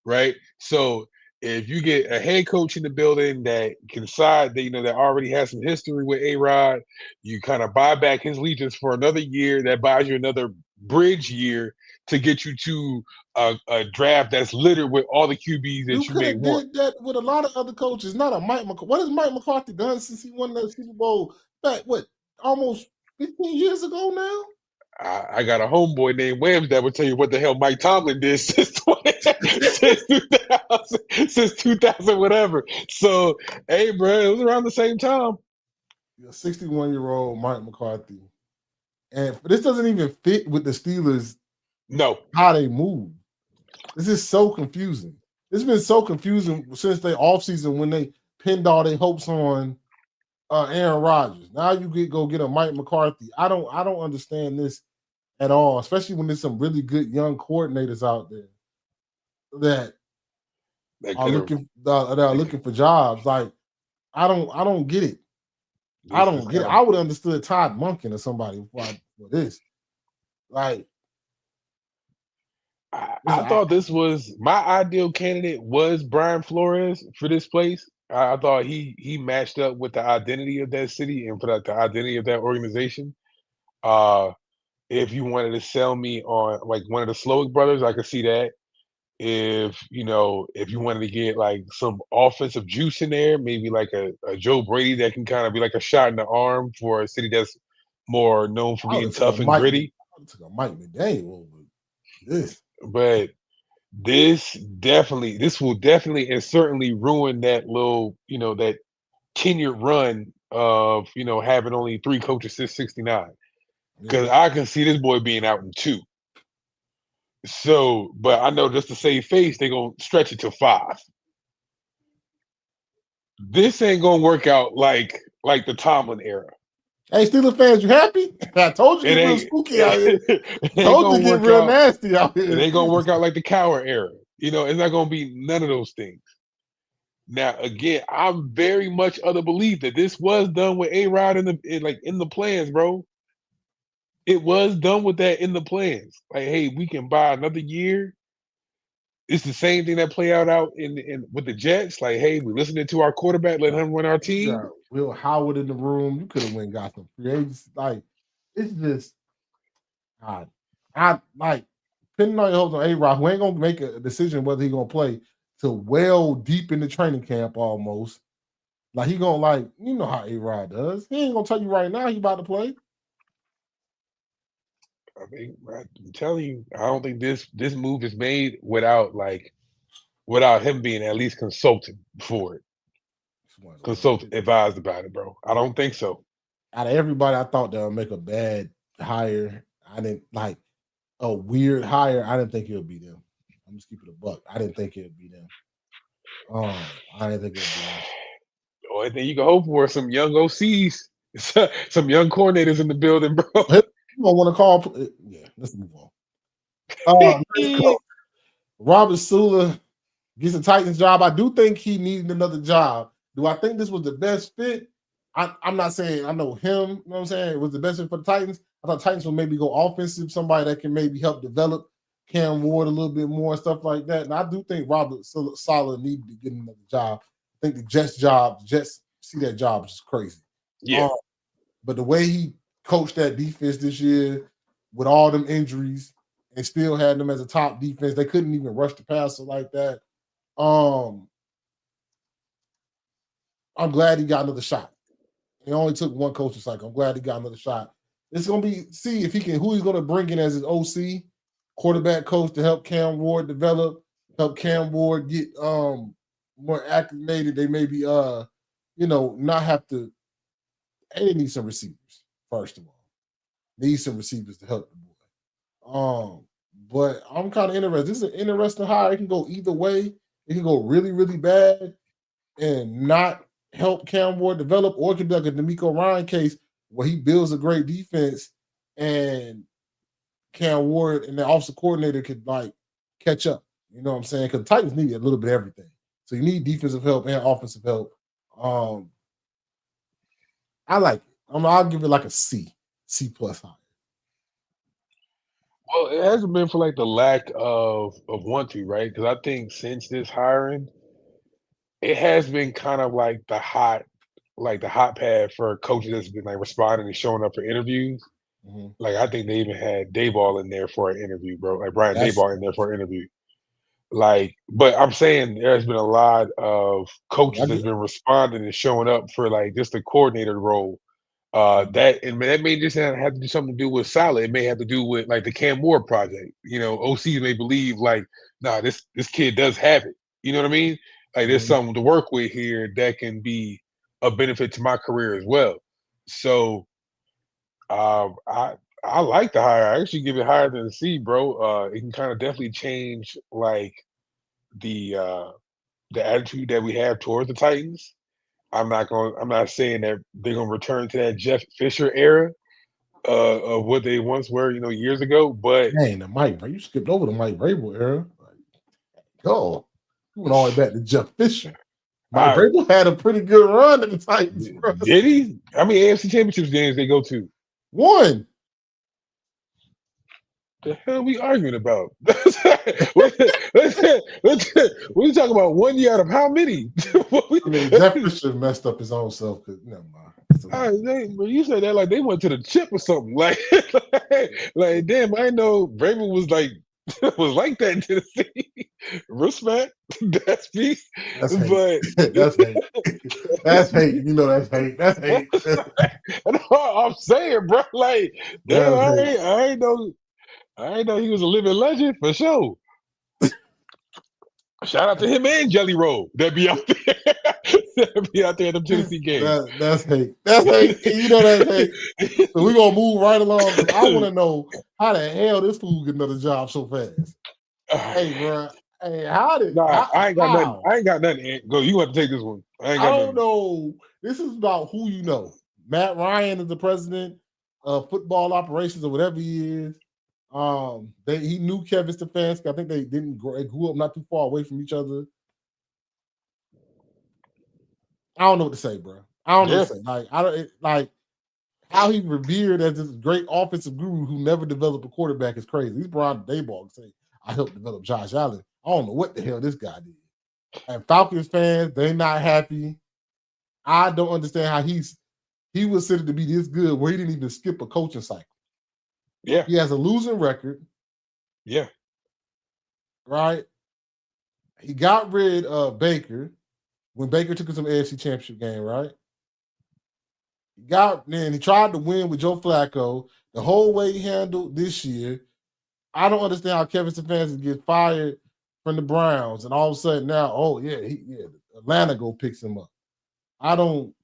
right? So if you get a head coach in the building that can decide that, that already has some history with A-Rod, you kind of buy back his allegiance for another year. That buys you another bridge year to get you to a draft that's littered with all the QBs that you may want.
You could have did that with a lot of other coaches, not a Mike McCarthy. What has Mike McCarthy done since he won that Super Bowl back, almost 15 years ago now?
I got a homeboy named Williams that would tell you what the hell Mike Tomlin did since 2000, whatever. So, hey, bro, it was around the same time.
You're a 61-year-old Mike McCarthy. And this doesn't even fit with the Steelers.
No.
How they move. This is so confusing. It's been so confusing since the offseason when they pinned all their hopes on Aaron Rodgers. Now you go get a Mike McCarthy. I don't understand this at all, especially when there's some really good young coordinators out there that are looking for jobs. Like, I don't get it. I don't get it. I would have understood Todd Monken or somebody for this. Like,
I thought this was my ideal candidate was Brian Flores for this place. I thought he matched up with the identity of that city and for the identity of that organization. If you wanted to sell me on like one of the Slowick brothers, I could see that. If you wanted to get like some offensive juice in there, maybe like a Joe Brady that can kind of be like a shot in the arm for a city that's more known for being tough and gritty.
I took a Mike McDaniel over this.
But this will definitely and certainly ruin that little, that tenured run of, having only 3 coaches since 69. Because I can see this boy being out in 2. So, but I know just to save face, they're going to stretch it to 5. This ain't going to work out like the Tomlin era.
Hey, Steelers fans, you happy? I told you to get real spooky out here. Told you to get real nasty out here.
It ain't going to work out like the Cowher era. It's not going to be none of those things. Now, again, I'm very much of the belief that this was done with A-Rod in the plans, bro. It was done with that in the plans. Like, hey, we can buy another year. It's the same thing that play out in with the Jets. Like, hey, we're listening to our quarterback, let him run our team.
Yeah, Will Howard in the room. You could have went and got some free agents. Like, it's just God. I like depending on your hopes on A-Rod, who ain't gonna make a decision whether he gonna play till well deep in the training camp almost. Like, he gonna how A-Rod does. He ain't gonna tell you right now he about to play.
I mean, I'm telling you, I don't think this move is made without him being at least consulted for it. Advised about it, bro. I don't think so.
Out of everybody, I thought they would make a bad hire. I didn't like a weird hire. I didn't think it would be them. I'm just keeping it a buck. I didn't think it would be them. I didn't think it would be them.
The only thing you can hope for is some young OCs. Some young coordinators in the building, bro.
You don't want to call. Yeah, let's move on. Next coach, Robert Sula gets the Titans job. I do think he needed another job. Do I think this was the best fit? I'm not saying I know him. You know what I'm saying? It was the best fit for the Titans. I thought Titans would maybe go offensive, somebody that can maybe help develop Cam Ward a little bit more and stuff like that. And I do think Robert Saleh needed to get another job. I think the Jets see that job is crazy.
Yeah.
But the way he coached that defense this year with all them injuries and still had them as a top defense, they couldn't even rush the passer like that. I'm glad he got another shot. He only took one coaching cycle. I'm glad he got another shot. It's gonna be see if he can who he's gonna bring in as his OC, quarterback coach to help Cam Ward develop, help Cam Ward get more acclimated. They maybe not have to. They need some receivers first of all. Need some receivers to help the boy. But I'm kind of interested. This is an interesting hire. It can go either way. It can go really, really bad and not help Cam Ward develop, or it could be like a D'Amico Ryan case where he builds a great defense and Cam Ward and the offensive coordinator could like catch up. You know what I'm saying? Because Titans need a little bit of everything. So you need defensive help and offensive help. I like it. I'll give it like a C plus high.
Well, it hasn't been for like the lack of want to, right? Because I think since this hiring, it has been kind of like the hot pad for coaches that's been like responding and showing up for interviews.
Mm-hmm.
Like I think they even had Dayball in there for an interview, bro. Like Brian Dayball in there for an interview. Like, but I'm saying there's been a lot of coaches that's been responding and showing up for like just the coordinator role. That may just have to do something to do with Saleh. It may have to do with like the Cam Ward project. You know, OCs may believe like, nah, this kid does have it. You know what I mean? Like there's something to work with here that can be a benefit to my career as well. So I like the hire. I actually give it higher than a C, bro. It can kind of definitely change like the attitude that we have towards the Titans. I'm not saying that they're gonna return to that Jeff Fisher era of what they once were, years ago. But
man, the Mike, bro, you skipped over the Mike Vrabel era. You went all the way back to Jeff Fisher. Mike Vrabel had a pretty good run at the Titans, bro.
Did he? How many AFC Championships games they go to?
One.
The hell we arguing about? What you talking about? 1 year out of how many?
Jeff Fisher messed up his own self. Never mind.
You said that like they went to the chip or something. Like damn, I know Vrabel was like that in Tennessee. Respect, that's peace.
That's hate. That's hate. That's hate. You know that's hate. That's hate.
That's all I'm saying, bro. Like, damn, I ain't know he was a living legend for sure. Shout out to him and Jelly Roll. That be out there. That be out there in them Tennessee games.
That's hate. That's hate. You know that's hate. So we're gonna move right along. I want to know how the hell this fool get another job so fast. Hey, bro. Hey, how did?
I ain't got nothing. I ain't got nothing. Go. You want to take this one? I
don't know. This is about who you know. Matt Ryan is the president of football operations or whatever he is. He knew Kevin Stefanski. I think they grew up not too far away from each other. I don't know what to say, bro. I don't know what to say. Like how he revered as this great offensive guru who never developed a quarterback is crazy. He's Brian Dayball say, I helped develop Josh Allen. I don't know what the hell this guy did. And Falcons fans, they're not happy. I don't understand how he was considered to be this good where he didn't even skip a coaching cycle.
Yeah.
He has a losing record.
Yeah.
Right? He got rid of Baker when Baker took us to the AFC Championship game, right? He tried to win with Joe Flacco. The whole way he handled this year, I don't understand how Kevin Stefanski gets fired from the Browns and all of a sudden now, Atlanta picks him up. I don't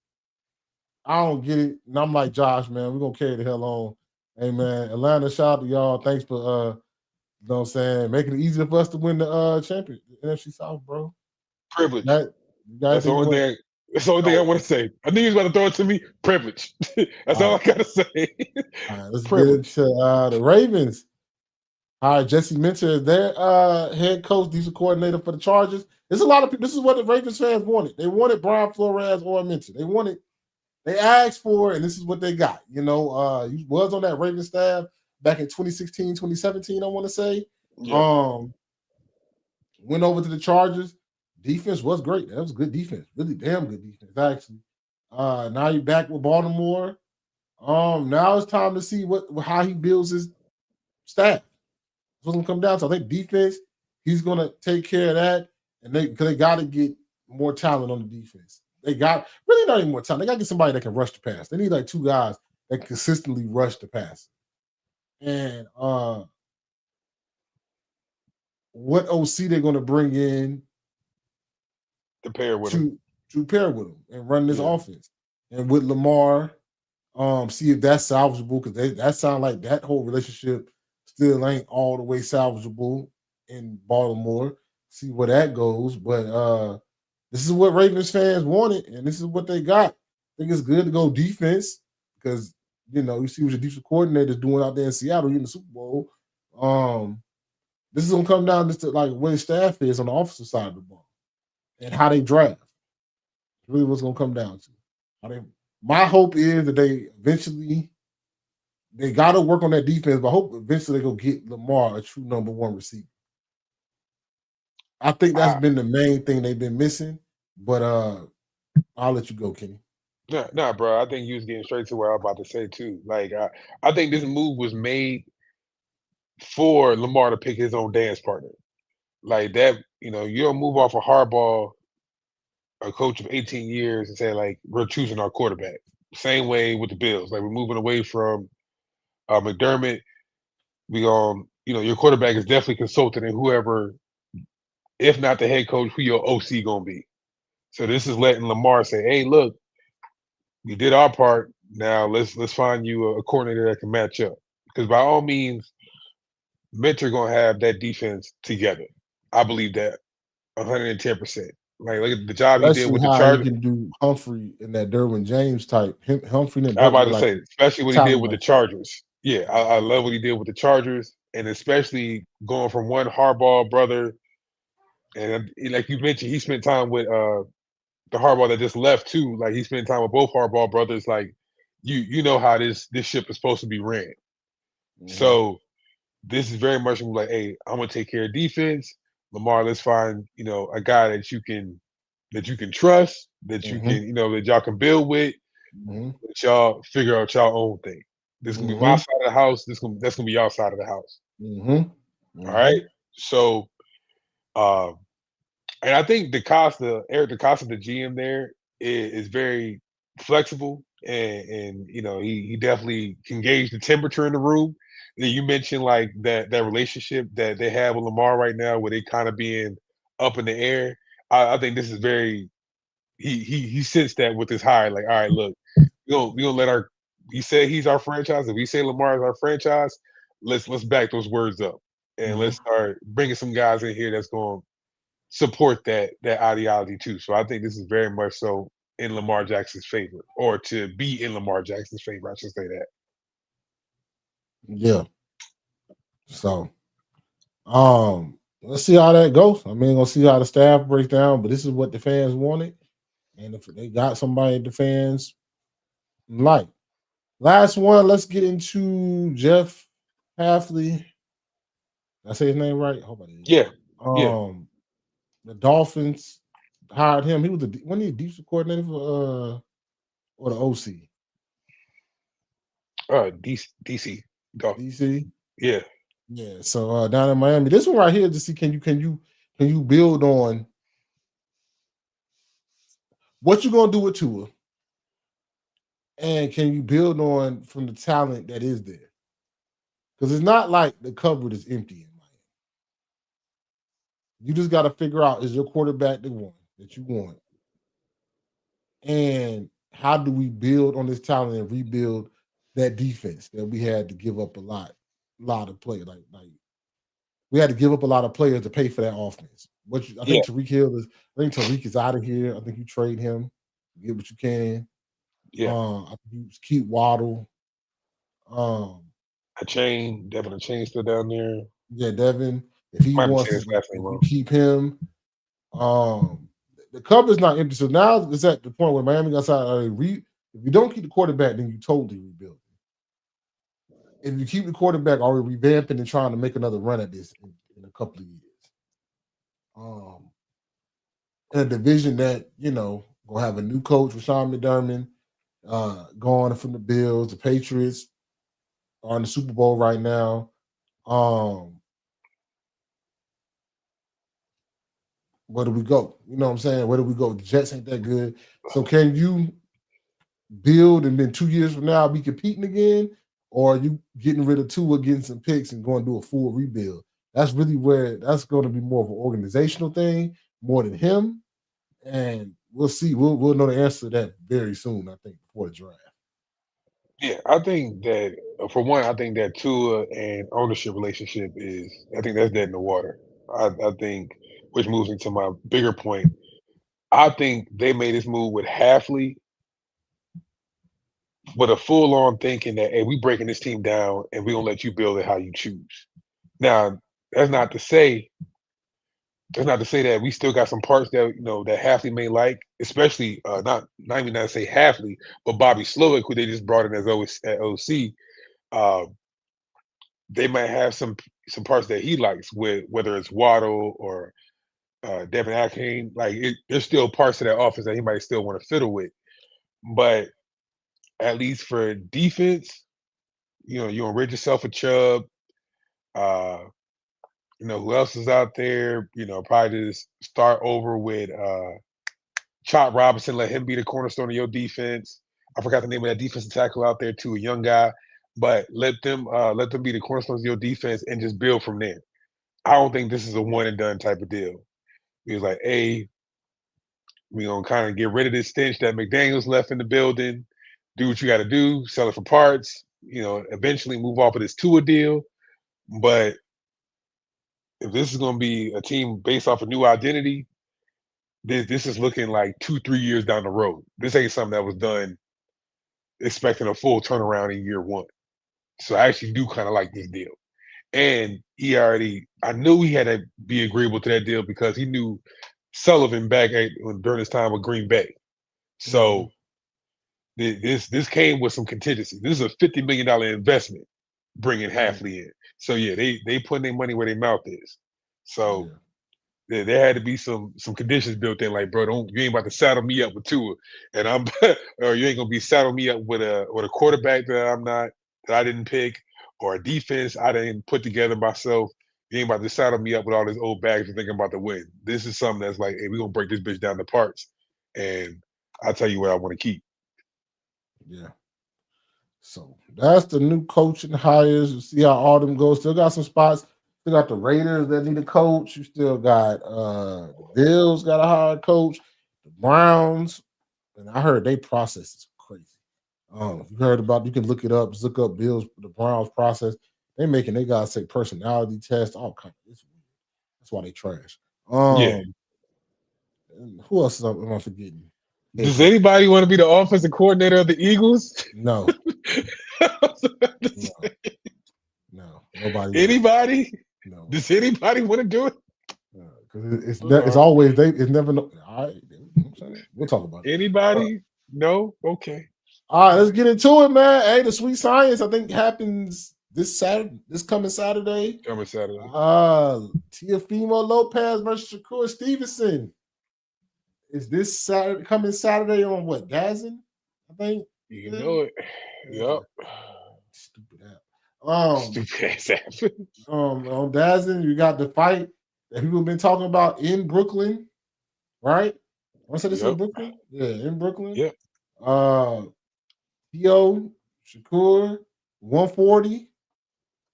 get it. And I'm like, Josh, man, we're gonna carry the hell on. Hey man, Atlanta, shout out to y'all. Thanks for you know what I'm saying, making it easier for us to win the champion, the NFC South, bro.
Privilege.
That's the only thing.
That's the only thing I want to say. I knew he was about to throw it to me. Privilege. That's all I gotta say.
All right, let's
Privilege.
get into the Ravens. All right, Jesse Minter is their head coach, defensive coordinator for the Chargers. There's a lot of people. This is what the Ravens fans wanted. They wanted Brian Flores or Minter. They asked for it, and this is what they got. You know, he was on that Ravens staff back in 2016, 2017, I want to say.
Yeah.
Went over to the Chargers. Defense was great. That was good defense. Really damn good defense, actually. Now you're back with Baltimore. Now it's time to see how he builds his staff. It's what's gonna come down to. I think defense, he's gonna take care of that, and they got to get more talent on the defense. They got really not even more talent. They got to get somebody that can rush the pass. They need like two guys that consistently rush the pass. And what OC they're gonna bring in
to pair with him
and run this offense, and with Lamar, see if that's salvageable, because that sound like that whole relationship still ain't all the way salvageable in Baltimore. See where that goes. But this is what Ravens fans wanted, and this is what they got. I think it's good to go defense, because you see what your defensive coordinator is doing out there in Seattle in the Super Bowl. This is gonna come down to like where the staff is on the offensive side of the ball and how they draft. Really what's gonna come down to. My hope is that they got to work on that defense, but I hope eventually they go get Lamar a true number one receiver. I think that's been the main thing they've been missing, but I'll let you go, Kenny.
Nah, bro. I think you was getting straight to where I was about to say too. Like, I think this move was made for Lamar to pick his own dance partner. Like that, you don't move off a hardball, a coach of 18 years, and say like we're choosing our quarterback. Same way with the Bills. Like we're moving away from McDermott. Your quarterback is definitely consulting in whoever, if not the head coach, who your OC gonna be. So this is letting Lamar say, "Hey, look, we did our part. Now let's find you a coordinator that can match up." Because by all means, Mentor gonna have that defense together. I believe that 110%. Like look at the job he did with the Chargers.
He can do Humphrey and that Derwin James type. Humphrey and
I'm about to say, especially what he did with the Chargers. Yeah, I love what he did with the Chargers, and especially going from one Harbaugh brother, and like you mentioned, he spent time with the Harbaugh that just left too. Like he spent time with both Harbaugh brothers. Like you know how this ship is supposed to be ran. Mm-hmm. So this is very much like, hey, I'm gonna take care of defense. Lamar, let's find a guy that you can trust, that you can that y'all can build with. That y'all figure out y'all own thing. This is gonna be my side of the house. That's gonna be y'all side of the house. All right. So, and I think Eric DaCosta, the GM there, is very flexible, and he definitely can gauge the temperature in the room. You mentioned like that relationship that they have with Lamar right now, where they kind of being up in the air. I think this is very. He sensed that with his hire. Like, all right, look, we gonna let he said he's our franchise. If we say Lamar is our franchise, let's back those words up, and let's start bringing some guys in here that's going to support that ideology too. So I think this is very much so in Lamar Jackson's favor, or to be in Lamar Jackson's favor. I should say that.
Yeah. So, let's see how that goes. I mean, we'll see how the staff breaks down, but this is what the fans wanted. And if they got somebody the fans like. Last one, let's get into Jeff Hafley. Did I say his name right? I hope I did.
Yeah.
The Dolphins hired him. He was wasn't he a defensive coordinator for or the OC?
DC.
DC?
Yeah.
Yeah. So down in Miami. This one right here, to see can you build on what you're gonna do with Tua? And can you build on from the talent that is there? Because it's not like the cupboard is empty in Miami. You just got to figure out, is your quarterback the one that you want? And how do we build on this talent and rebuild that defense that we had to give up a lot of players? Like we had to give up a lot of players to pay for that offense. I think Tariq is out of here. I think you trade him. get what you can.
Yeah.
I think you keep Waddle.
Devin a chain still down there.
Yeah, Devin. If he
Might be
wants
saying
to,
his last
if
name
you
wrong.
keep him, the cover's not empty. So now it's at the point where Miami got side. If you don't keep the quarterback, then you totally rebuild. If you keep the quarterback, are we revamping and trying to make another run at this in a couple of years? In a division that gonna have a new coach, Rashawn McDermott, gone from the Bills. The Patriots are in the Super Bowl right now. Where do we go? You know what I'm saying? Where do we go? The Jets ain't that good. So can you build and then 2 years from now be competing again? Or are you getting rid of Tua, getting some picks and going to do a full rebuild? That's really where that's going to be more of an organizational thing more than him. And we'll see. We'll know the answer to that very soon, I think, before the draft.
Yeah, I think that for one, I think that Tua and ownership relationship I think that's dead in the water. I think, which moves into my bigger point. I think they made this move with Halfley with a full on thinking that, hey, we breaking this team down and we gonna let you build it how you choose. Now, that's not to say that we still got some parts that that Halfley may like, especially not even to say Halfley, but Bobby Slowick, who they just brought in as OC. They might have some parts that he likes, with whether it's Waddle or Devin Achane. There's still parts of that offense that he might still want to fiddle with. But at least for defense, you gonna rid yourself of Chubb. Uh, who else is out there? Probably just start over with Chop Robinson. Let him be the cornerstone of your defense. I forgot the name of that defensive tackle out there too, a young guy. But let them be the cornerstones of your defense and just build from there. I don't think this is a one and done type of deal. He was like, hey, we gonna kind of get rid of this stench that McDaniels left in the building. Do what you got to do. Sell it for parts. Eventually move off of this Tua deal. But if this is gonna be a team based off a new identity, this is looking like 2-3 years down the road. This ain't something that was done expecting a full turnaround in year one. So I actually do kind of like this deal. And I knew he had to be agreeable to that deal because he knew Sullivan during his time with Green Bay. So this came with some contingency. This is a $50 million investment bringing Halfley in. So yeah, they putting their money where their mouth is. So there had to be some conditions built in, like, bro, you ain't about to saddle me up with Tua, and or you ain't gonna be saddle me up with a quarterback that I didn't pick, or a defense I didn't put together myself. You ain't about to saddle me up with all these old bags and thinking about the win. This is something that's like, hey, we're gonna break this bitch down to parts, and I'll tell you what I want to keep.
Yeah. So that's the new coaching hires. You see how all them go. Still got some spots. Still got the Raiders that need a coach. You still got the Bills got a hire coach. The Browns, and I heard they process is crazy. You heard about? You can look it up. Just look up the Browns process. They guys take personality tests. All kinds. That's why they trash.
Yeah.
Who else am I forgetting?
Does anybody want to be the offensive coordinator of the Eagles?
No. No. Nobody.
Anybody?
No.
Does anybody want to do it?
Because it's always it's never. All right, we'll talk about it.
Anybody? No. Okay.
All right, let's get into it, man. Hey, the Sweet Science I think happens this coming Saturday. Teofimo Lopez versus Shakur Stevenson. Is this coming Saturday on what? Dazn? I think.
You know it. Yep.
Stupid app.
Stupid ass app.
On Dazn, you got the fight that people have been talking about in Brooklyn, right? I said this in Brooklyn. Yeah, in Brooklyn.
Yeah.
Theo Shakur 140. You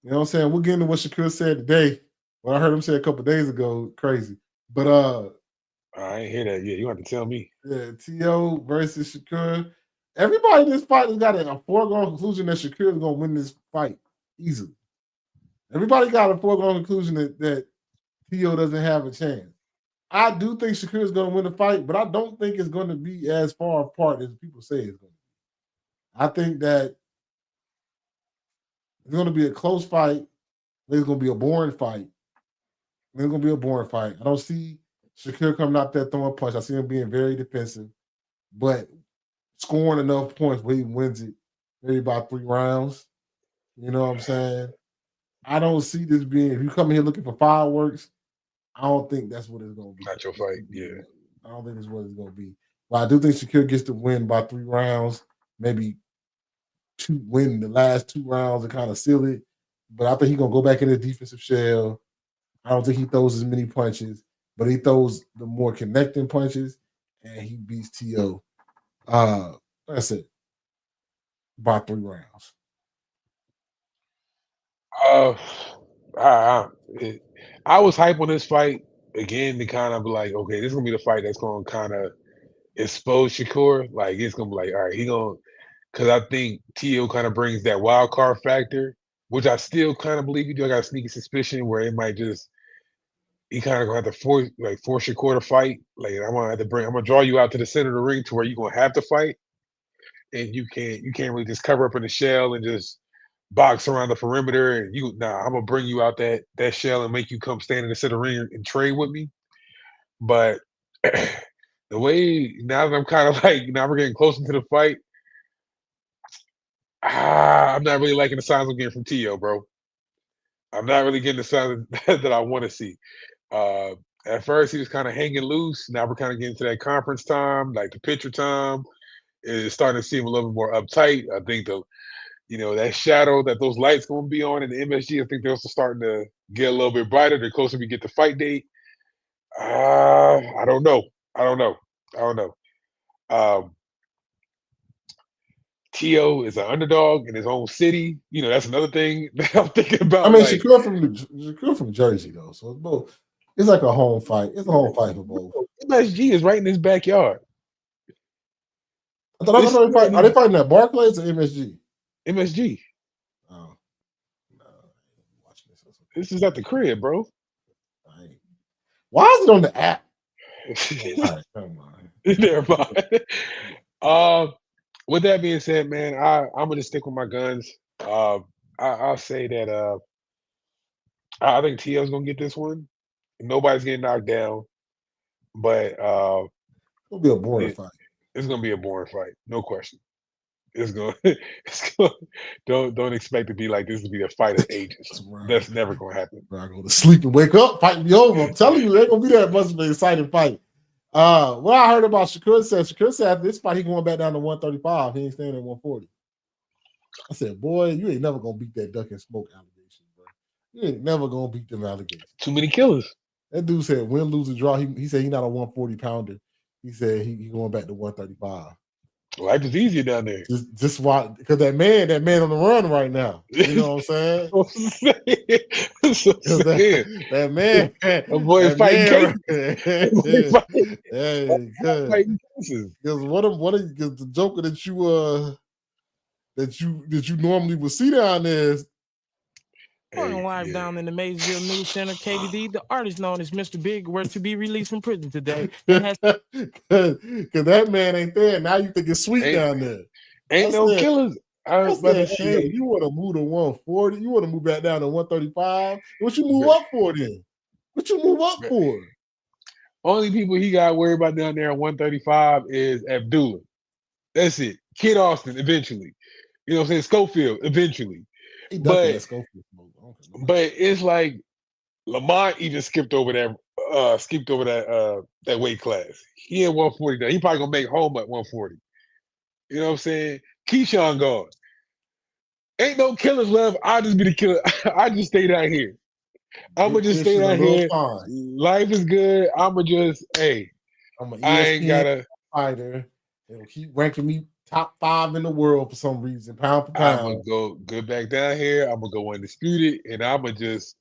know what I'm saying? We'll get into what Shakur said today. What I heard him say a couple days ago, crazy. But
I ain't hear that yet. You have to tell me.
Yeah, T.O. versus Shakur. Everybody in this fight has got a foregone conclusion that Shakur is going to win this fight easily. Everybody got a foregone conclusion that T.O. doesn't have a chance. I do think Shakur is going to win the fight, but I don't think it's going to be as far apart as people say it's going to be. I think that it's going to be a close fight. It's going to be a boring fight. It's going to be a boring fight. I don't see Shakur coming out there throwing a punch. I see him being very defensive, but scoring enough points where he wins it maybe about 3 rounds. You know what I'm saying? I don't see this being, if you come here looking for fireworks, I don't think that's what it's going to be.
Not your fight, yeah.
I don't think that's what it's going to be. But I do think Shakur gets to win by 3 rounds, maybe win the last 2 rounds and kind of seal it. But I think he's going to go back in his defensive shell. I don't think he throws as many punches, but he throws the more connecting punches, and he beats T.O. That's it. By 3 rounds.
I was hype on this fight again to kind of be like, okay, this is gonna be the fight that's gonna kind of expose Shakur. Like it's gonna be like, all right, because I think T.O. kind of brings that wild card factor, which I still kind of believe he do. I got a sneaky suspicion where it might just he kind of gonna have to force Shakur to fight. Like I'm gonna draw you out to the center of the ring to where you're gonna have to fight, and you can't really just cover up in the shell and just box around the perimeter. And I'm gonna bring you out that shell and make you come stand in the center of the ring and trade with me. But the way now that I'm kind of like now we're getting closer to the fight, I'm not really liking the signs I'm getting from T.O., bro. I'm not really getting the signs that I want to see. At first, he was kind of hanging loose. Now we're kind of getting to that conference time, like the picture time. It's starting to seem a little bit more uptight. I think that shadow that those lights going to be on in the MSG, I think they're also starting to get a little bit brighter the closer we get to fight date. I don't know. T.O. is an underdog in his own city. That's another thing that I'm thinking about.
I mean, Shakur from Jersey, though. So it's both. It's like a home fight. It's a home fight for both.
MSG is right in his backyard.
Are they fighting at Barclays or MSG?
MSG.
Oh. No, watching this.
This is at the crib, bro.
Why is it on the app? All right, come on.
Never mind. With that being said, man, I'm gonna stick with my guns. I'll say that I think T.O.'s gonna get this one. Nobody's getting knocked down, but
it'll be a boring fight.
It's gonna be a boring fight, no question. Don't expect to be like this to be the fight of ages. That's never gonna happen.
I go to sleep and wake up, fight be over. I'm telling you, it ain't gonna be that much of an exciting fight. What I heard about Shakur said after this fight, he going back down to 135. He ain't staying at 140. I said, boy, you ain't never gonna beat that duck and smoke allegation, bro. You ain't never gonna beat them allegations.
Too many killers.
That dude said win, lose, or draw. He said he's not a 140 pounder. He said he going back to 135.
Life is easier down there.
Just why? Because that man on the run right now. You know what I'm saying? that man,
that boy fighting
cases. Because the Joker that you normally would see down there is
live down in the Maysville News Center, KBD, the artist known as Mr. Big, were to be released from prison today.
Because that man ain't there. Now you think it's sweet down there.
Ain't no killers.
You want to move to 140? You want to move back down to 135? What you move up for then? What you move up for?
Only people he got worried about down there at 135 is Abdullah. That's it. Kid Austin eventually. You know what I'm saying? Schofield eventually. But it's like Lamont even skipped over that weight class. He at 140 now. He probably gonna make home at 140. You know what I'm saying? Keyshawn gone. Ain't no killers left. I'll just be the killer. I just stay down here. I'ma just stay down here. Life is good. I'ma just I ain't gotta
fighter. It'll keep ranking me top 5 in the world for some reason, pound for pound.
I'm gonna go back down here. I'm gonna go undisputed, and I'm gonna just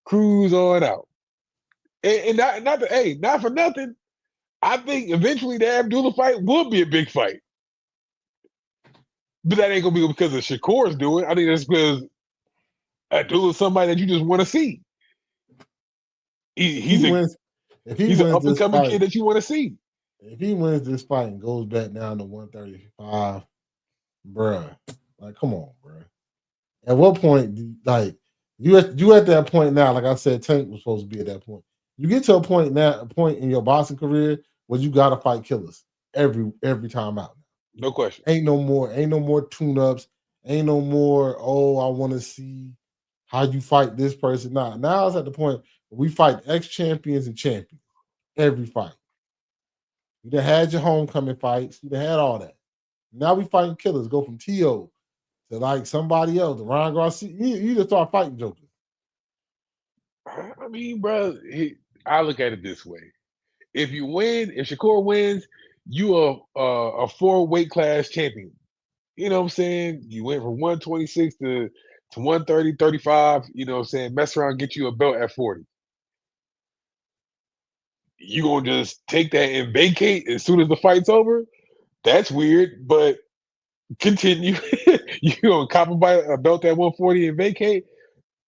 cruise on out. And not for nothing. I think eventually the Abdullah fight will be a big fight, but that ain't gonna be because of Shakur's doing. I think that's because Abdullah's somebody that you just want to see. He He's an up-and-coming kid that you want to see.
If he wins this fight and goes back down to 135, bruh, like, come on, bruh. At what point, you at that point now? Like I said, Tank was supposed to be at that point. You get to a point in your boxing career where you gotta fight killers every time out.
No question.
Ain't no more tune-ups. Ain't no more. Oh, I want to see how you fight this person. Now it's at the point where we fight ex-champions and champions every fight. You done had your homecoming fights. You done had all that. Now we fighting killers. Go from T.O. to like somebody else, to Ryan Garcia. You just start fighting jokers.
I mean, bro, I look at it this way. If you win, if Shakur wins, you are a 4-weight class champion. You know what I'm saying? You went from 126 to 130, 35. You know what I'm saying? Mess around, get you a belt at 40. You gonna just take that and vacate as soon as the fight's over? That's weird, but continue. You gonna cop a belt at 140 and vacate?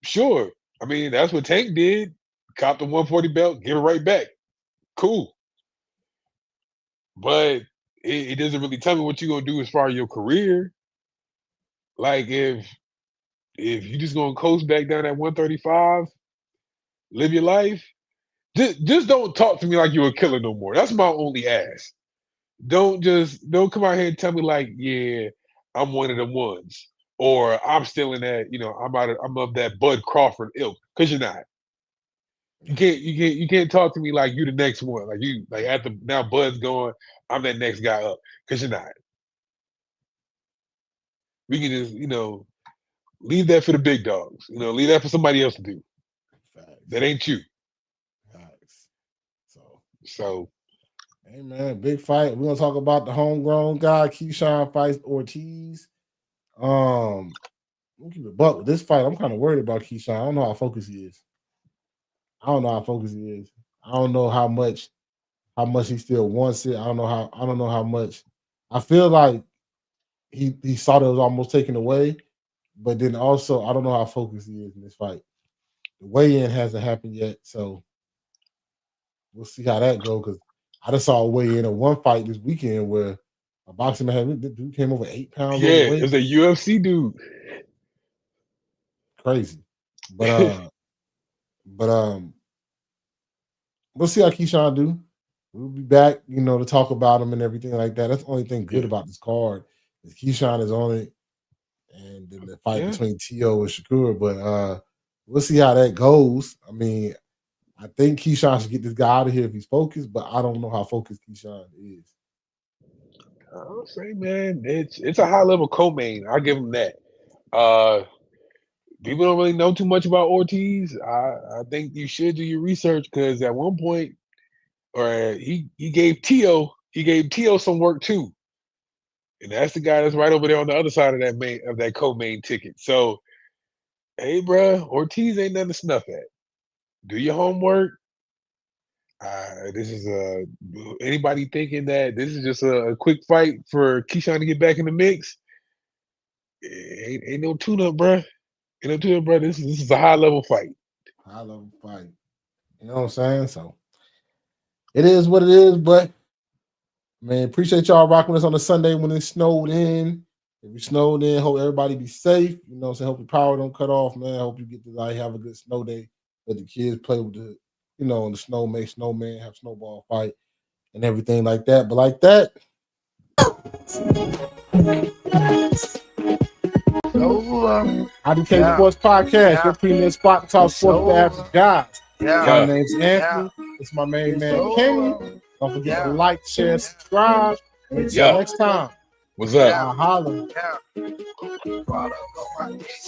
Sure. I mean, that's what Tank did. Cop the 140 belt, give it right back. Cool. But it doesn't really tell me what you're gonna do as far as your career. Like if you just gonna coast back down at 135, live your life, just don't talk to me like you're a killer no more. That's my only ask. Don't come out here and tell me like, yeah, I'm one of the ones, or I'm still in that, I'm of that Bud Crawford ilk, because you're not. You can't talk to me like you the next one. Like after now Bud's going, I'm that next guy up, because you're not. We can just, leave that for the big dogs. Leave that for somebody else to do.
Facts.
That ain't you.
Facts.
So
hey man, big fight. We're gonna talk about the homegrown guy. Keyshawn fights Ortiz. We'll keep it buck with this fight. I'm kind of worried about Keyshawn. I don't know how focused he is. I don't know how much he still wants it. I don't know how much. I feel like he saw that it was almost taken away, but then also I don't know how focused he is in this fight. The weigh-in hasn't happened yet, so we'll see how that goes. Because I just saw a weigh-in of one fight this weekend where a boxing man dude came over 8 pounds.
Yeah, it was a UFC dude.
Crazy, but we'll see how Keyshawn do. We'll be back, to talk about him and everything like that. That's the only thing good about this card is Keyshawn is on it, and then the fight between T.O. and Shakur. But we'll see how that goes. I mean, I think Keyshawn should get this guy out of here if he's focused, but I don't know how focused Keyshawn is.
I'll say, man, it's a high level co-main. I'll give him that. People don't really know too much about Ortiz. I think you should do your research, because at one point, he gave T.O. some work too, and that's the guy that's right over there on the other side of that co-main ticket. So, hey, bro, Ortiz ain't nothing to snuff at. Do your homework. This is anybody thinking that this is just a quick fight for Keyshawn to get back in the mix? Ain't no tune-up, bro. This is a high-level fight.
High-level fight. You know what I'm saying? So it is what it is, but man, appreciate y'all rocking us on a Sunday when it snowed in. If you snowed in, hope everybody be safe. You know what I'm saying? Hope your power don't cut off, man. I hope you get to have a good snow day. Let the kids play with the, in the snow, make snowman, have snowball fight and everything like that. But like that. IDK Sports Podcast, your premier spot to talk sports with the average guys. My name's Anthony. It's my main man, Kenny. Don't forget to like, share, subscribe. Until next time.
What's up?
Holla.